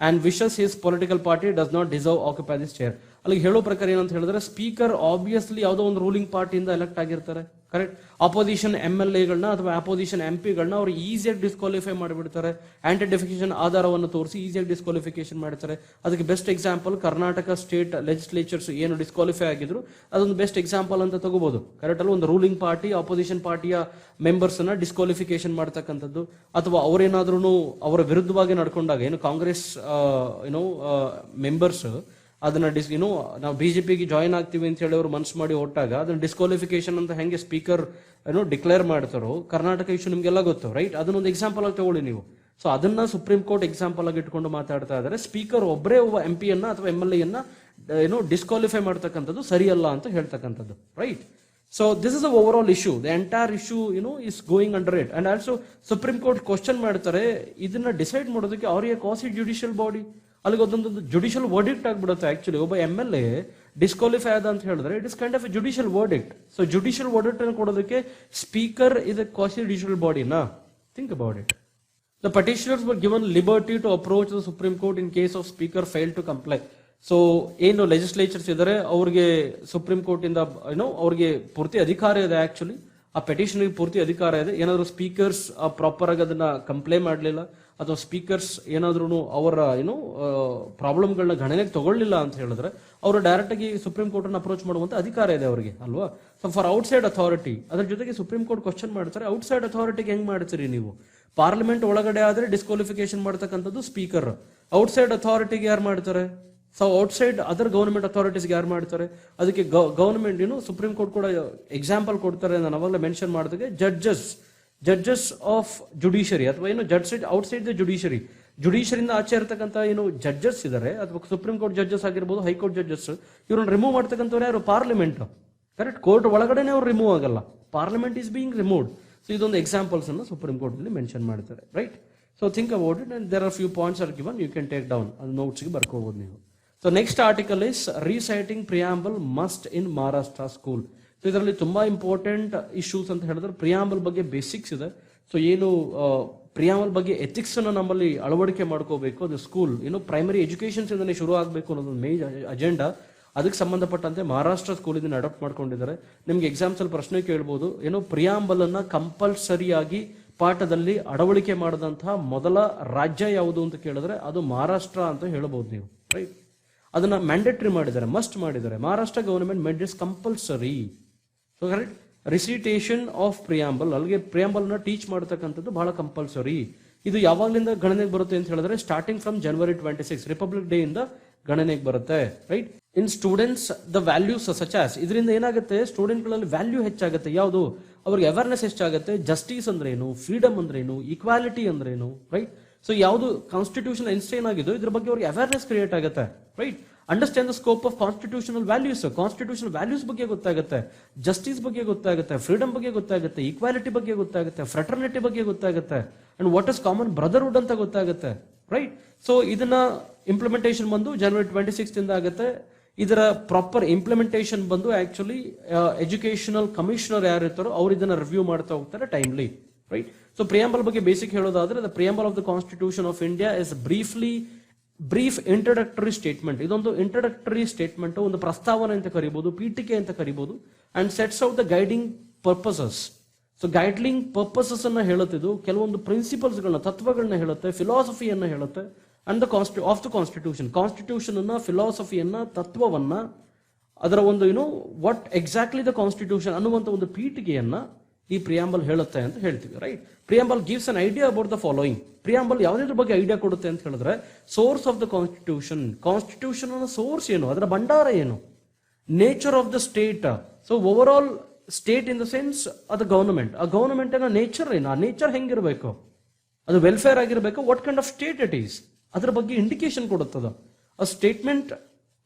and wishes his political party does not deserve occupy this chair. ಅಲ್ಲಿಗೆ ಹೇಳೋ ಪ್ರಕಾರ ಏನಂತ ಹೇಳಿದ್ರೆ, ಸ್ಪೀಕರ್ ಆಬ್ವಿಯಸ್ಲಿ ಯಾವುದೋ ಒಂದು ರೂಲಿಂಗ್ ಪಾರ್ಟಿಯಿಂದ ಎಲೆಕ್ಟ್ ಆಗಿರ್ತಾರೆ, ಕರೆಕ್ಟ್? ಅಪೋಸಿಷನ್ MLAಗಳನ್ನ ಅಥವಾ ಅಪೋಸಿಷನ್ MP ಗಳನ್ನ ಅವ್ರು ಈಸಿಯಾಗಿ ಡಿಸ್ಕ್ವಾಲಿಫೈ ಮಾಡಿಬಿಡ್ತಾರೆ, ಆಂಟಿ ಡಿಫೆಕ್ಷನ್ ಆಧಾರವನ್ನು ತೋರಿಸಿ ಈಸಿಯಾಗಿ ಡಿಸ್ಕ್ವಾಲಿಫಿಕೇಶನ್ ಮಾಡ್ತಾರೆ. ಅದಕ್ಕೆ best example Karnataka state legislatures ಏನು ಡಿಸ್ಕ್ವಾಲಿಫೈ ಆಗಿದ್ರು ಅದೊಂದು ಬೆಸ್ಟ್ ಎಕ್ಸಾಂಪಲ್ ಅಂತ ತಗೋಬಹುದು, ಕರೆಕ್ಟ್ ಅಲ್ಲ? ಒಂದು ರೂಲಿಂಗ್ ಪಾರ್ಟಿ ಅಪೋಸಿಷನ್ ಪಾರ್ಟಿಯ ಮೆಂಬರ್ಸ್ ಅನ್ನ ಡಿಸ್ಕ್ವಾಲಿಫಿಕೇಶನ್ ಮಾಡ್ತಕ್ಕಂಥದ್ದು, ಅಥವಾ ಅವರೇನಾದ್ರೂ ಅವರ ವಿರುದ್ಧವಾಗಿ ನಡ್ಕೊಂಡಾಗ ಏನು ಕಾಂಗ್ರೆಸ್ ಮೆಂಬರ್ಸ್ ಅದನ್ನ ನಾವು BJPಗೆ ಜಾಯಿನ್ ಆಗ್ತೀವಿ ಅಂತ ಹೇಳಿ ಅವರು ಮನ್ಸು ಮಾಡಿ ಹೊಟ್ಟಾಗ ಅದನ್ನ ಡಿಸ್ಕ್ವಾಲಿಫಿಕೇಶನ್ ಅಂತ ಹೆಂಗೆ ಸ್ಪೀಕರ್ ಡಿಕ್ಲೇರ್ ಮಾಡ್ತಾರೋ, ಕರ್ನಾಟಕ ಇಶ್ಯೂ ನಿಮ್ಗೆಲ್ಲ ಗೊತ್ತು, ರೈಟ್? ಅದನ್ನೊಂದು ಎಕ್ಸಾಂಪಲ್ ಆಗಿ ತಗೊಳ್ಳಿ ನೀವು. ಸೊ ಅದನ್ನ ಸುಪ್ರೀಂ ಕೋರ್ಟ್ ಎಕ್ಸಾಂಪಲ್ ಆಗಿ ಇಟ್ಕೊಂಡು ಮಾತಾಡ್ತಾ ಇದ್ದಾರೆ. ಸ್ಪೀಕರ್ ಒಬ್ಬರೇ ಒಬ್ಬ MP ಅಥವಾ MLAಯನ್ನ ಡಿಸ್ಕ್ವಾಲಿಫೈ ಮಾಡ್ತಕ್ಕಂಥದ್ದು ಸರಿಯಲ್ಲ ಅಂತ ಹೇಳ್ತಕ್ಕಂಥದ್ದು, right? So this is the overall issue. The entire issue is going under it. And also Supreme Court question ಮಾಡ್ತಾರೆ, ಇದನ್ನ ಡಿಸೈಡ್ ಮಾಡೋದಕ್ಕೆ ಅವರಿಗೆ ಕ್ವಾಸಿ ಜುಡಿಷಿಯಲ್ ಬಾಡಿ, ಅಲ್ಲಿಗೆ ಅದೊಂದು ಜುಡಿಷಿಯಲ್ ವರ್ಡಿಕ್ಟ್ ಆಗ್ಬಿಡುತ್ತೆ. ಆಕ್ಚುಲಿ ಒಬ್ಬ MLA ಡಿಸ್ಕ್ವಾಲಿಫೈ ಆದ ಅಂತ ಹೇಳಿದ್ರೆ it is kind of a judicial verdict. So judicial verdict ಅನ್ನು ಕೊಡೋದಕ್ಕೆ speaker is a quasi judicial ಬಾಡಿನಾ? Think about it. The petitioners were given liberty to approach the Supreme Court in case of speaker failed to comply. So ಏನು legislatures ಇದ್ದಾರೆ ಅವ್ರಿಗೆ supreme court ಇಂದ ಅವ್ರಿಗೆ ಪೂರ್ತಿ ಅಧಿಕಾರ ಇದೆ. ಆಕ್ಚುಲಿ ಆ ಪೆಟಿಷನ್ಗೆ ಪೂರ್ತಿ ಅಧಿಕಾರ ಇದೆ. ಏನಾದ್ರು ಸ್ಪೀಕರ್ಸ್ ಪ್ರಾಪರ್ ಆಗಿ ಅದನ್ನ ಕಂಪ್ಲೈ ಮಾಡಲಿಲ್ಲ ಅಥವಾ ಸ್ಪೀಕರ್ಸ್ ಏನಾದ್ರೂ ಅವರ ಪ್ರಾಬ್ಲಮ್ಗಳನ್ನ ಗಣನೆಗೆ ತಗೊಳ್ಳಿಲ್ಲ ಅಂತ ಹೇಳಿದ್ರೆ ಅವರು ಡೈರೆಕ್ಟ್ ಆಗಿ ಸುಪ್ರೀಂ ಕೋರ್ಟ್ ಅನ್ನು ಅಪ್ರೋಚ್ ಮಾಡುವಂತ ಅಧಿಕಾರ ಇದೆ ಅವರಿಗೆ, ಅಲ್ವಾ? ಸೊ ಫಾರ್ ಔಟ್ಸೈಡ್ ಅಥಾರಿಟಿ, ಅದ್ರ ಜೊತೆಗೆ ಸುಪ್ರೀಂ ಕೋರ್ಟ್ ಕ್ವಶನ್ ಮಾಡ್ತಾರೆ, ಔಟ್ಸೈಡ್ ಅಥಾರಿಟಿಗೆ ಹೆಂಗ್ ಮಾಡ್ತೀರಿ ನೀವು? ಪಾರ್ಲಿಮೆಂಟ್ ಒಳಗಡೆ ಆದ್ರೆ ಡಿಸ್ಕ್ವಾಲಿಫಿಕೇಶನ್ ಮಾಡ್ತಕ್ಕಂಥದ್ದು ಸ್ಪೀಕರ್. ಔಟ್ಸೈಡ್ ಅಥಾರಿಟಿಗೆ ಯಾರು ಮಾಡ್ತಾರೆ? ಸೊ ಔಟ್ಸೈಡ್ ಅದರ್ ಗವರ್ಮೆಂಟ್ ಅಥಾರಿಟೀಸ್ಗೆ ಯಾರು ಮಾಡ್ತಾರೆ? ಅದಕ್ಕೆ ಗವರ್ಮೆಂಟ್ ಸುಪ್ರೀಂ ಕೋರ್ಟ್ ಕೂಡ ಎಕ್ಸಾಂಪಲ್ ಕೊಡ್ತಾರೆ. ನಾನು ಅವಾಗಲೇ ಮೆನ್ಷನ್ ಮಾಡಿದಾಗೆ ಜಡ್ಜಸ್ ಆಫ್ ಜುಡಿಷರಿ ಅಥವಾ ಜಡ್ಜ್ ಔಟ್ಸೈಡ್ ದ ಜುಡಿಷರಿಯಿಂದ ಆಚೆ ಇರತಕ್ಕಂಥ ಜಡ್ಜಸ್ ಇದಾರೆ, ಅಥವಾ ಸುಪ್ರೀಂ ಕೋರ್ಟ್ ಜಡ್ಜಸ್ ಆಗಿರ್ಬೋದು, ಹೈಕೋರ್ಟ್ ಜಡ್ಜಸ್, ಇವ್ರನ್ನ ರಿಮೂವ್ ಮಾಡ್ತಕ್ಕಂಥವ್ರು ಯಾರು? ಪಾರ್ಲಿಮೆಂಟ್. ಕರೆಕ್ಟ್. ಕೋರ್ಟ್ ಒಳಗಡೆನೆ ಅವ್ರು ರಿಮೂವ್ ಆಗಲ್ಲ, parliament is being removed. So ಇದೊಂದು ಎಕ್ಸಾಂಪಲ್ಸ್ ಅನ್ನು ಸುಪ್ರೀಂ ಕೋರ್ಟ್ ಅಲ್ಲಿ ಮೆನ್ಷನ್ ಮಾಡ್ತಾರೆ. Right. So think about it and there are few points are given, you can take down, ಅದು ನೋಟ್ಸ್ಗೆ ಬರ್ಕೋಬಹುದು ನೀವು. So next article is reciting preamble must in Maharashtra school. So ಇದರಲ್ಲಿ ತುಂಬಾ ಇಂಪಾರ್ಟೆಂಟ್ ಇಶ್ಯೂಸ್ ಅಂತ ಹೇಳಿದ್ರೆ ಪ್ರಿಯಾಂಬಲ್ ಬಗ್ಗೆ ಬೇಸಿಕ್ಸ್ ಇದೆ. ಸೊ ಪ್ರಿಯಾಂಬಲ್ ಬಗ್ಗೆ ಎಥಿಕ್ಸ್ ಅನ್ನು ನಮ್ಮಲ್ಲಿ ಅಳವಡಿಕೆ ಮಾಡ್ಕೋಬೇಕು. ಅದು ಸ್ಕೂಲ್ ಪ್ರೈಮರಿ ಎಜುಕೇಶನ್ಸ್ ಇಂದನೇ ಶುರು ಆಗಬೇಕು ಅನ್ನೋದು ಮೇನ್ ಅಜೆಂಡಾ. ಅದಕ್ಕೆ ಸಂಬಂಧಪಟ್ಟಂತೆ ಮಹಾರಾಷ್ಟ್ರ ಸ್ಕೂಲ್ ಇದನ್ನ ಅಡಾಪ್ಟ್ ಮಾಡ್ಕೊಂಡಿದ್ದಾರೆ. ನಿಮ್ಗೆ ಎಕ್ಸಾಮ್ಸ್ ಅಲ್ಲಿ ಪ್ರಶ್ನೆ ಕೇಳ್ಬೋದು, ಪ್ರಿಯಾಂಬಲ್ ಅನ್ನ ಕಂಪಲ್ಸರಿಯಾಗಿ ಪಾಠದಲ್ಲಿ ಅಳವಡಿಕೆ ಮಾಡಿದಂತಹ ಮೊದಲ ರಾಜ್ಯ ಯಾವುದು ಅಂತ ಕೇಳಿದ್ರೆ ಅದು ಮಹಾರಾಷ್ಟ್ರ ಅಂತ ಹೇಳ್ಬೋದು ನೀವು. ರೈಟ್. ಅದನ್ನ ಮ್ಯಾಂಡೇಟರಿ ಮಾಡಿದ್ದಾರೆ, ಮಸ್ಟ್ ಮಾಡಿದ್ದಾರೆ. Maharashtra government made is compulsory. So correct. Recitation of preamble, ಅಲ್ಲಿಗೆ ಪ್ರಿಯಾಂಬಲ್ ನ ಟೀಚ್ ಮಾಡತಕ್ಕಂಥದ್ದು ಬಹಳ ಕಂಪಲ್ಸರಿ. ಇದು ಯಾವಾಗಲಿಂದ ಗಣನೆಗೆ ಬರುತ್ತೆ ಅಂತ ಹೇಳಿದ್ರೆ starting from January 26 Republic Day ಇಂದ ಗಣನೆಗೆ ಬರುತ್ತೆ. Right. In students the values such as, ಇದರಿಂದ ಏನಾಗುತ್ತೆ ಸ್ಟೂಡೆಂಟ್ ಗಳಲ್ಲಿ ವ್ಯಾಲ್ಯೂ ಹೆಚ್ಚಾಗುತ್ತೆ. ಯಾವುದು? ಅವ್ರಿಗೆ ಅವೇರ್ನೆಸ್ ಹೆಚ್ಚಾಗುತ್ತೆ. ಜಸ್ಟಿಸ್ ಅಂದ್ರೇನು, ಫ್ರೀಡಮ್ ಅಂದ್ರೇನು, ಈಕ್ವಾಲಿಟಿ ಅಂದ್ರೇನು. ರೈಟ್. ಸೊ ಯಾವುದು ಕಾನ್ಸ್ಟಿಟ್ಯೂಷನ್ ಇನ್ಸ್ಟೇನ್ ಆಗಿದ್ದು ಇದ್ರ ಬಗ್ಗೆ ಅವ್ರಿಗೆ ಅವೇರ್ನೆಸ್ ಕ್ರಿಯೇಟ್ ಆಗುತ್ತೆ. Right. Understand the scope of constitutional values, constitutional values ಬಗ್ಗೆ ಗೊತ್ತಾಗುತ್ತೆ, ಜಸ್ಟಿಸ್ ಬಗ್ಗೆ ಗೊತ್ತಾಗುತ್ತೆ, ಫ್ರೀಡಮ್ ಬಗ್ಗೆ ಗೊತ್ತಾಗುತ್ತೆ, ಈಕ್ವಾಲಿಟಿ ಬಗ್ಗೆ ಗೊತ್ತಾಗುತ್ತೆ, ಫ್ರೆಟರ್ನಿಟಿ ಬಗ್ಗೆ ಗೊತ್ತಾಗುತ್ತೆ, and what is common brotherhood ಅಂತ ಗೊತ್ತಾಗುತ್ತೆ. ರೈಟ್. ಸೊ ಇದನ್ನ ಇಂಪ್ಲಿಮೆಂಟೇಷನ್ ಬಂದು ಜನವರಿ 26 ಇಂದ ಆಗುತ್ತೆ. ಇದರ ಪ್ರಾಪರ್ ಇಂಪ್ಲಿಮೆಂಟೇಷನ್ ಬಂದು ಆಕ್ಚುಲಿ ಎಜುಕೇಶನಲ್ ಕಮಿಷನರ್ ಯಾರು ಇರ್ತಾರೋ ಅವ್ರು ಇದನ್ನ ರಿವ್ಯೂ ಮಾಡ್ತಾ ಹೋಗ್ತಾರೆ ಟೈಮ್ಲಿ. ರೈಟ್. ಸೊ ಪ್ರಿಯಾಂಬಲ್ ಬಗ್ಗೆ ಬೇಸಿಕ್ ಹೇಳೋದಾದ್ರೆ the preamble of the Constitution of India is brief introductory statement. ಇದೊಂದು ಇಂಟ್ರಡಕ್ಟರಿ ಸ್ಟೇಟ್ಮೆಂಟ್, ಒಂದು ಪ್ರಸ್ತಾವನೆ ಅಂತ ಕರಿಬಹುದು, ಪೀಠಿಕೆ ಅಂತ ಕರಿಬಹುದು. And sets out the guiding purposes. So guiding purposes ಅನ್ನ ಹೇಳುತ್ತೆ. ಇದು ಕೆಲವೊಂದು ಪ್ರಿನ್ಸಿಪಲ್ಸ್ ಗಳನ್ನ, ತತ್ವಗಳನ್ನ ಹೇಳುತ್ತೆ, ಫಿಲಾಸಫಿಯನ್ನ ಹೇಳುತ್ತೆ. ಅಂಡ್ ಆಫ್ ದ ಕಾನ್ಸ್ಟಿಟ್ಯೂಷನ್ ಅನ್ನ, ಫಿಲಾಸಫಿಯನ್ನ, ತತ್ವವನ್ನ, ಅದರ ಒಂದು ವಾಟ್ ಎಕ್ಸಾಕ್ಟ್ಲಿ ದ ಕಾನ್ಸ್ಟಿಟ್ಯೂಷನ್ ಅನ್ನುವಂತ ಒಂದು ಪೀಠಿಕೆಯನ್ನ ಈ ಪ್ರಿಯಾಂಬಲ್ ಹೇಳುತ್ತೆ ಅಂತ ಹೇಳ್ತೀವಿ. Right. Preamble gives an idea about the following. Preamble ಯಾವುದ್ರ ಬಗ್ಗೆ ಐಡಿಯಾ ಕೊಡುತ್ತೆ ಅಂತ ಹೇಳಿದ್ರೆ source of the Constitution source ಏನು, ಅದರ ಭಂಡಾರ ಏನು, nature of the state. So overall state in the sense ಅದು ಗವರ್ನಮೆಂಟ್. ಆ ಗವರ್ನಮೆಂಟ್ ನೇಚರ್ ಏನು, ಆ ನೇಚರ್ ಹೆಂಗಿರಬೇಕು, ಅದು ವೆಲ್ಫೇರ್ ಆಗಿರಬೇಕು, what kind of state it is, ಅದರ ಬಗ್ಗೆ ಇಂಡಿಕೇಶನ್ ಕೊಡುತ್ತದ. A statement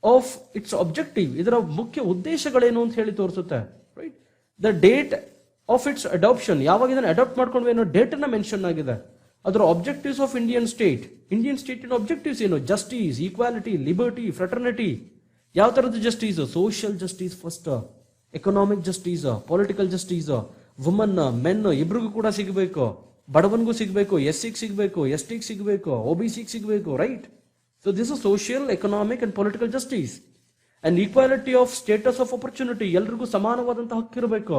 of its objective, ಇದರ ಮುಖ್ಯ ಉದ್ದೇಶಗಳೇನು ಅಂತ ಹೇಳಿ ತೋರಿಸುತ್ತೆ. Right. The date of it's adoption, ಯಾವಾಗ ಇದನ್ನು ಅಡಾಪ್ಟ್ ಮಾಡ್ಕೊಂಡ್ವಿ ಅನ್ನೋ ಡೇಟ್ ಅನ್ನ ಮೆನ್ಷನ್ ಆಗಿದೆ. ಅದರ objectives of Indian state objectives ಏನು? Justice, equality, liberty, fraternity. ಯಾವ ತರದ justice? Social justice first, economic justice, political justice, woman men ಇಬ್ರಿಗೂ ಕೂಡ ಸಿಗಬೇಕು, ಬಡವನಿಗೂ ಸಿಗಬೇಕು, ಎಸ್ಸಿಗೆ ಸಿಗಬೇಕು, ಎಸ್ಟಿಗೆ ಸಿಗಬೇಕು, OBCಗೆ ಸಿಗಬೇಕು. Right. So this is social, economic and political justice. And equality of status of opportunity, ಎಲ್ರಿಗೂ ಸಮಾನವಾದಂತಹ ಹಕ್ಕಿರಬೇಕು.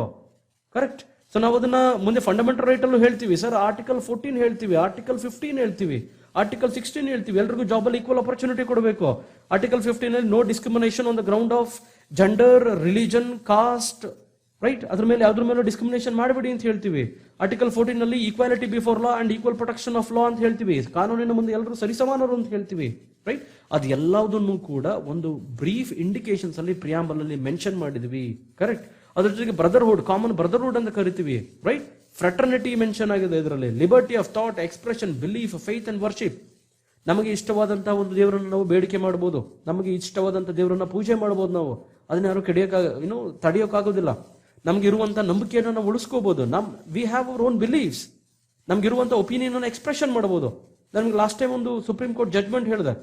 ಕರೆಕ್ಟ್. ಸೊ ನಾವು ಅದನ್ನ ಮುಂದೆ ಫಂಡಮೆಂಟಲ್ ರೈಟ್ ಅಲ್ಲೂ ಹೇಳ್ತೀವಿ ಸರ್. ಆರ್ಟಿಕಲ್ 14 ಹೇಳ್ತೀವಿ, ಆರ್ಟಿಕಲ್ 15 ಹೇಳ್ತೀವಿ, ಆರ್ಟಿಕಲ್ 16 ಹೇಳ್ತೀವಿ, ಎಲ್ರಿಗೂ ಜಾಬ್ ಅಲ್ಲಿ ಈಕ್ವಲ್ ಆಪರ್ಚುನಿಟಿ ಕೊಡಬೇಕು. ಆರ್ಟಿಕಲ್ 15 ಅಲ್ಲಿ no discrimination on the ground of gender, religion, caste. Right. ಅದ್ರ ಮೇಲೆ ಯಾವ್ದ್ರ ಮೇಲೆ ಡಿಸ್ಕ್ರಿಮಿನೇಷನ್ ಮಾಡಬೇಡಿ ಅಂತ ಹೇಳ್ತೀವಿ. ಆರ್ಟಿಕಲ್ 14 ನಲ್ಲಿ equality before law and equal protection of law ಅಂತ ಹೇಳ್ತೀವಿ. ಕಾನೂನಿನ ಮುಂದೆ ಎಲ್ಲರೂ ಸರಿಸಮಾನರು ಅಂತ ಹೇಳ್ತೀವಿ. ರೈಟ್. ಅದು ಎಲ್ಲದನ್ನು ಕೂಡ ಒಂದು ಬ್ರೀಫ್ ಇಂಡಿಕೇಶನ್ಸ್ ಅಲ್ಲಿ ಪ್ರಿಯಾಂಬಲ್ ಅಲ್ಲಿ ಮೆನ್ಷನ್ ಮಾಡಿದ್ವಿ. ಕರೆಕ್ಟ್. ಅದ್ರ ಜೊತೆಗೆ ಬ್ರದರ್ಹುಡ್, ಕಾಮನ್ ಬ್ರದರ್ಹುಡ್ ಅಂತ ಕರಿತೀವಿ. ರೈಟ್. ಫ್ರೆಟರ್ನಿಟಿ ಮೆನ್ಷನ್ ಆಗಿದೆ ಇದರಲ್ಲಿ. Liberty of thought, expression, belief, faith and worship. ನಮಗೆ ಇಷ್ಟವಾದಂತಹ ಒಂದು ದೇವರನ್ನು ನಾವು ಬೇಡಿಕೆ ಮಾಡಬಹುದು, ನಮಗೆ ಇಷ್ಟವಾದಂತಹ ದೇವರನ್ನ ಪೂಜೆ ಮಾಡಬಹುದು. ನಾವು ಅದನ್ನ ಯಾರು ತಡೆಯೋಕ್ಕಾಗೋದಿಲ್ಲ. ನಮ್ಗೆ ಇರುವಂತಹ ನಂಬಿಕೆಯನ್ನು ನಾವು ಉಳಿಸ್ಕೋಬಹುದು. We have our own beliefs. ನಮ್ಗೆ ಇರುವಂತ ಒಪಿನಿಯನ್ ಅನ್ನು ಎಕ್ಸ್ಪ್ರೆಷನ್ ಮಾಡಬಹುದು. ನಮ್ಗೆ ಲಾಸ್ಟ್ ಟೈಮ್ ಒಂದು ಸುಪ್ರೀಂ ಕೋರ್ಟ್ ಜಡ್ಜ್ಮೆಂಟ್ ಹೇಳಿದೆ,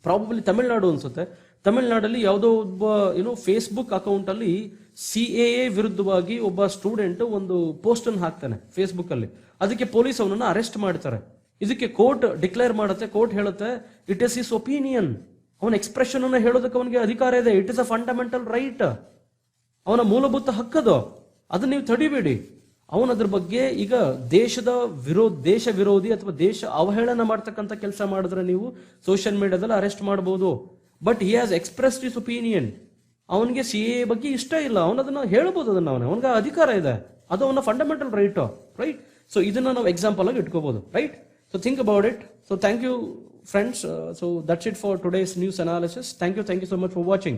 ಪ್ರಾಬಬ್ಲಿ ತಮಿಳ್ನಾಡು ಅನ್ಸುತ್ತೆ. ತಮಿಳ್ನಾಡಲ್ಲಿ ಯಾವುದೋ ಒಬ್ಬ ಫೇಸ್ಬುಕ್ ಅಕೌಂಟ್ ಅಲ್ಲಿ CAA ವಿರುದ್ಧವಾಗಿ ಒಬ್ಬ ಸ್ಟೂಡೆಂಟ್ ಒಂದು ಪೋಸ್ಟ್ ಅನ್ನು ಹಾಕ್ತಾನೆ ಫೇಸ್ಬುಕ್ ಅಲ್ಲಿ. ಅದಕ್ಕೆ ಪೊಲೀಸ್ ಅವನನ್ನ ಅರೆಸ್ಟ್ ಮಾಡ್ತಾರೆ. ಇದಕ್ಕೆ ಕೋರ್ಟ್ ಡಿಕ್ಲೇರ್ ಮಾಡುತ್ತೆ, ಕೋರ್ಟ್ ಹೇಳುತ್ತೆ ಇಟ್ ಇಸ್ ಹಿಸ್ ಒಪಿನಿಯನ್, ಅವನ ಎಕ್ಸ್ಪ್ರೆಷನ್ ಅನ್ನು ಹೇಳೋದಕ್ಕೆ ಅವನಿಗೆ ಅಧಿಕಾರ ಇದೆ. It is a fundamental right, ಅವನ ಮೂಲಭೂತ ಹಕ್ಕದು. ಅದನ್ನ ನೀವು ತಡಿಬೇಡಿ. ಅವನದ್ರ ಬಗ್ಗೆ ಈಗ ದೇಶ ವಿರೋಧಿ ಅಥವಾ ದೇಶ ಅವಹೇಳನ ಮಾಡ್ತಕ್ಕಂಥ ಕೆಲಸ ಮಾಡಿದ್ರೆ ನೀವು ಸೋಷಿಯಲ್ ಮೀಡಿಯಾದಲ್ಲಿ ಅರೆಸ್ಟ್ ಮಾಡಬಹುದು. But he has expressed his opinion. ಅವನಿಗೆ CAA ಬಗ್ಗೆ ಇಷ್ಟ ಇಲ್ಲ, ಅವನದನ್ನ ಹೇಳ್ಬೋದು, ಅವನಿಗೆ ಅಧಿಕಾರ ಇದೆ, ಅದು ಅವನ ಫಂಡಮೆಂಟಲ್ ರೈಟ್. ರೈಟ್. ಸೊ ಇದನ್ನ ನಾವು ಎಕ್ಸಾಂಪಲ್ ಆಗಿ ಇಟ್ಕೋಬಹುದು, right? So think about it. So thank you friends. So that's it for today's news analysis. Thank you so much for watching.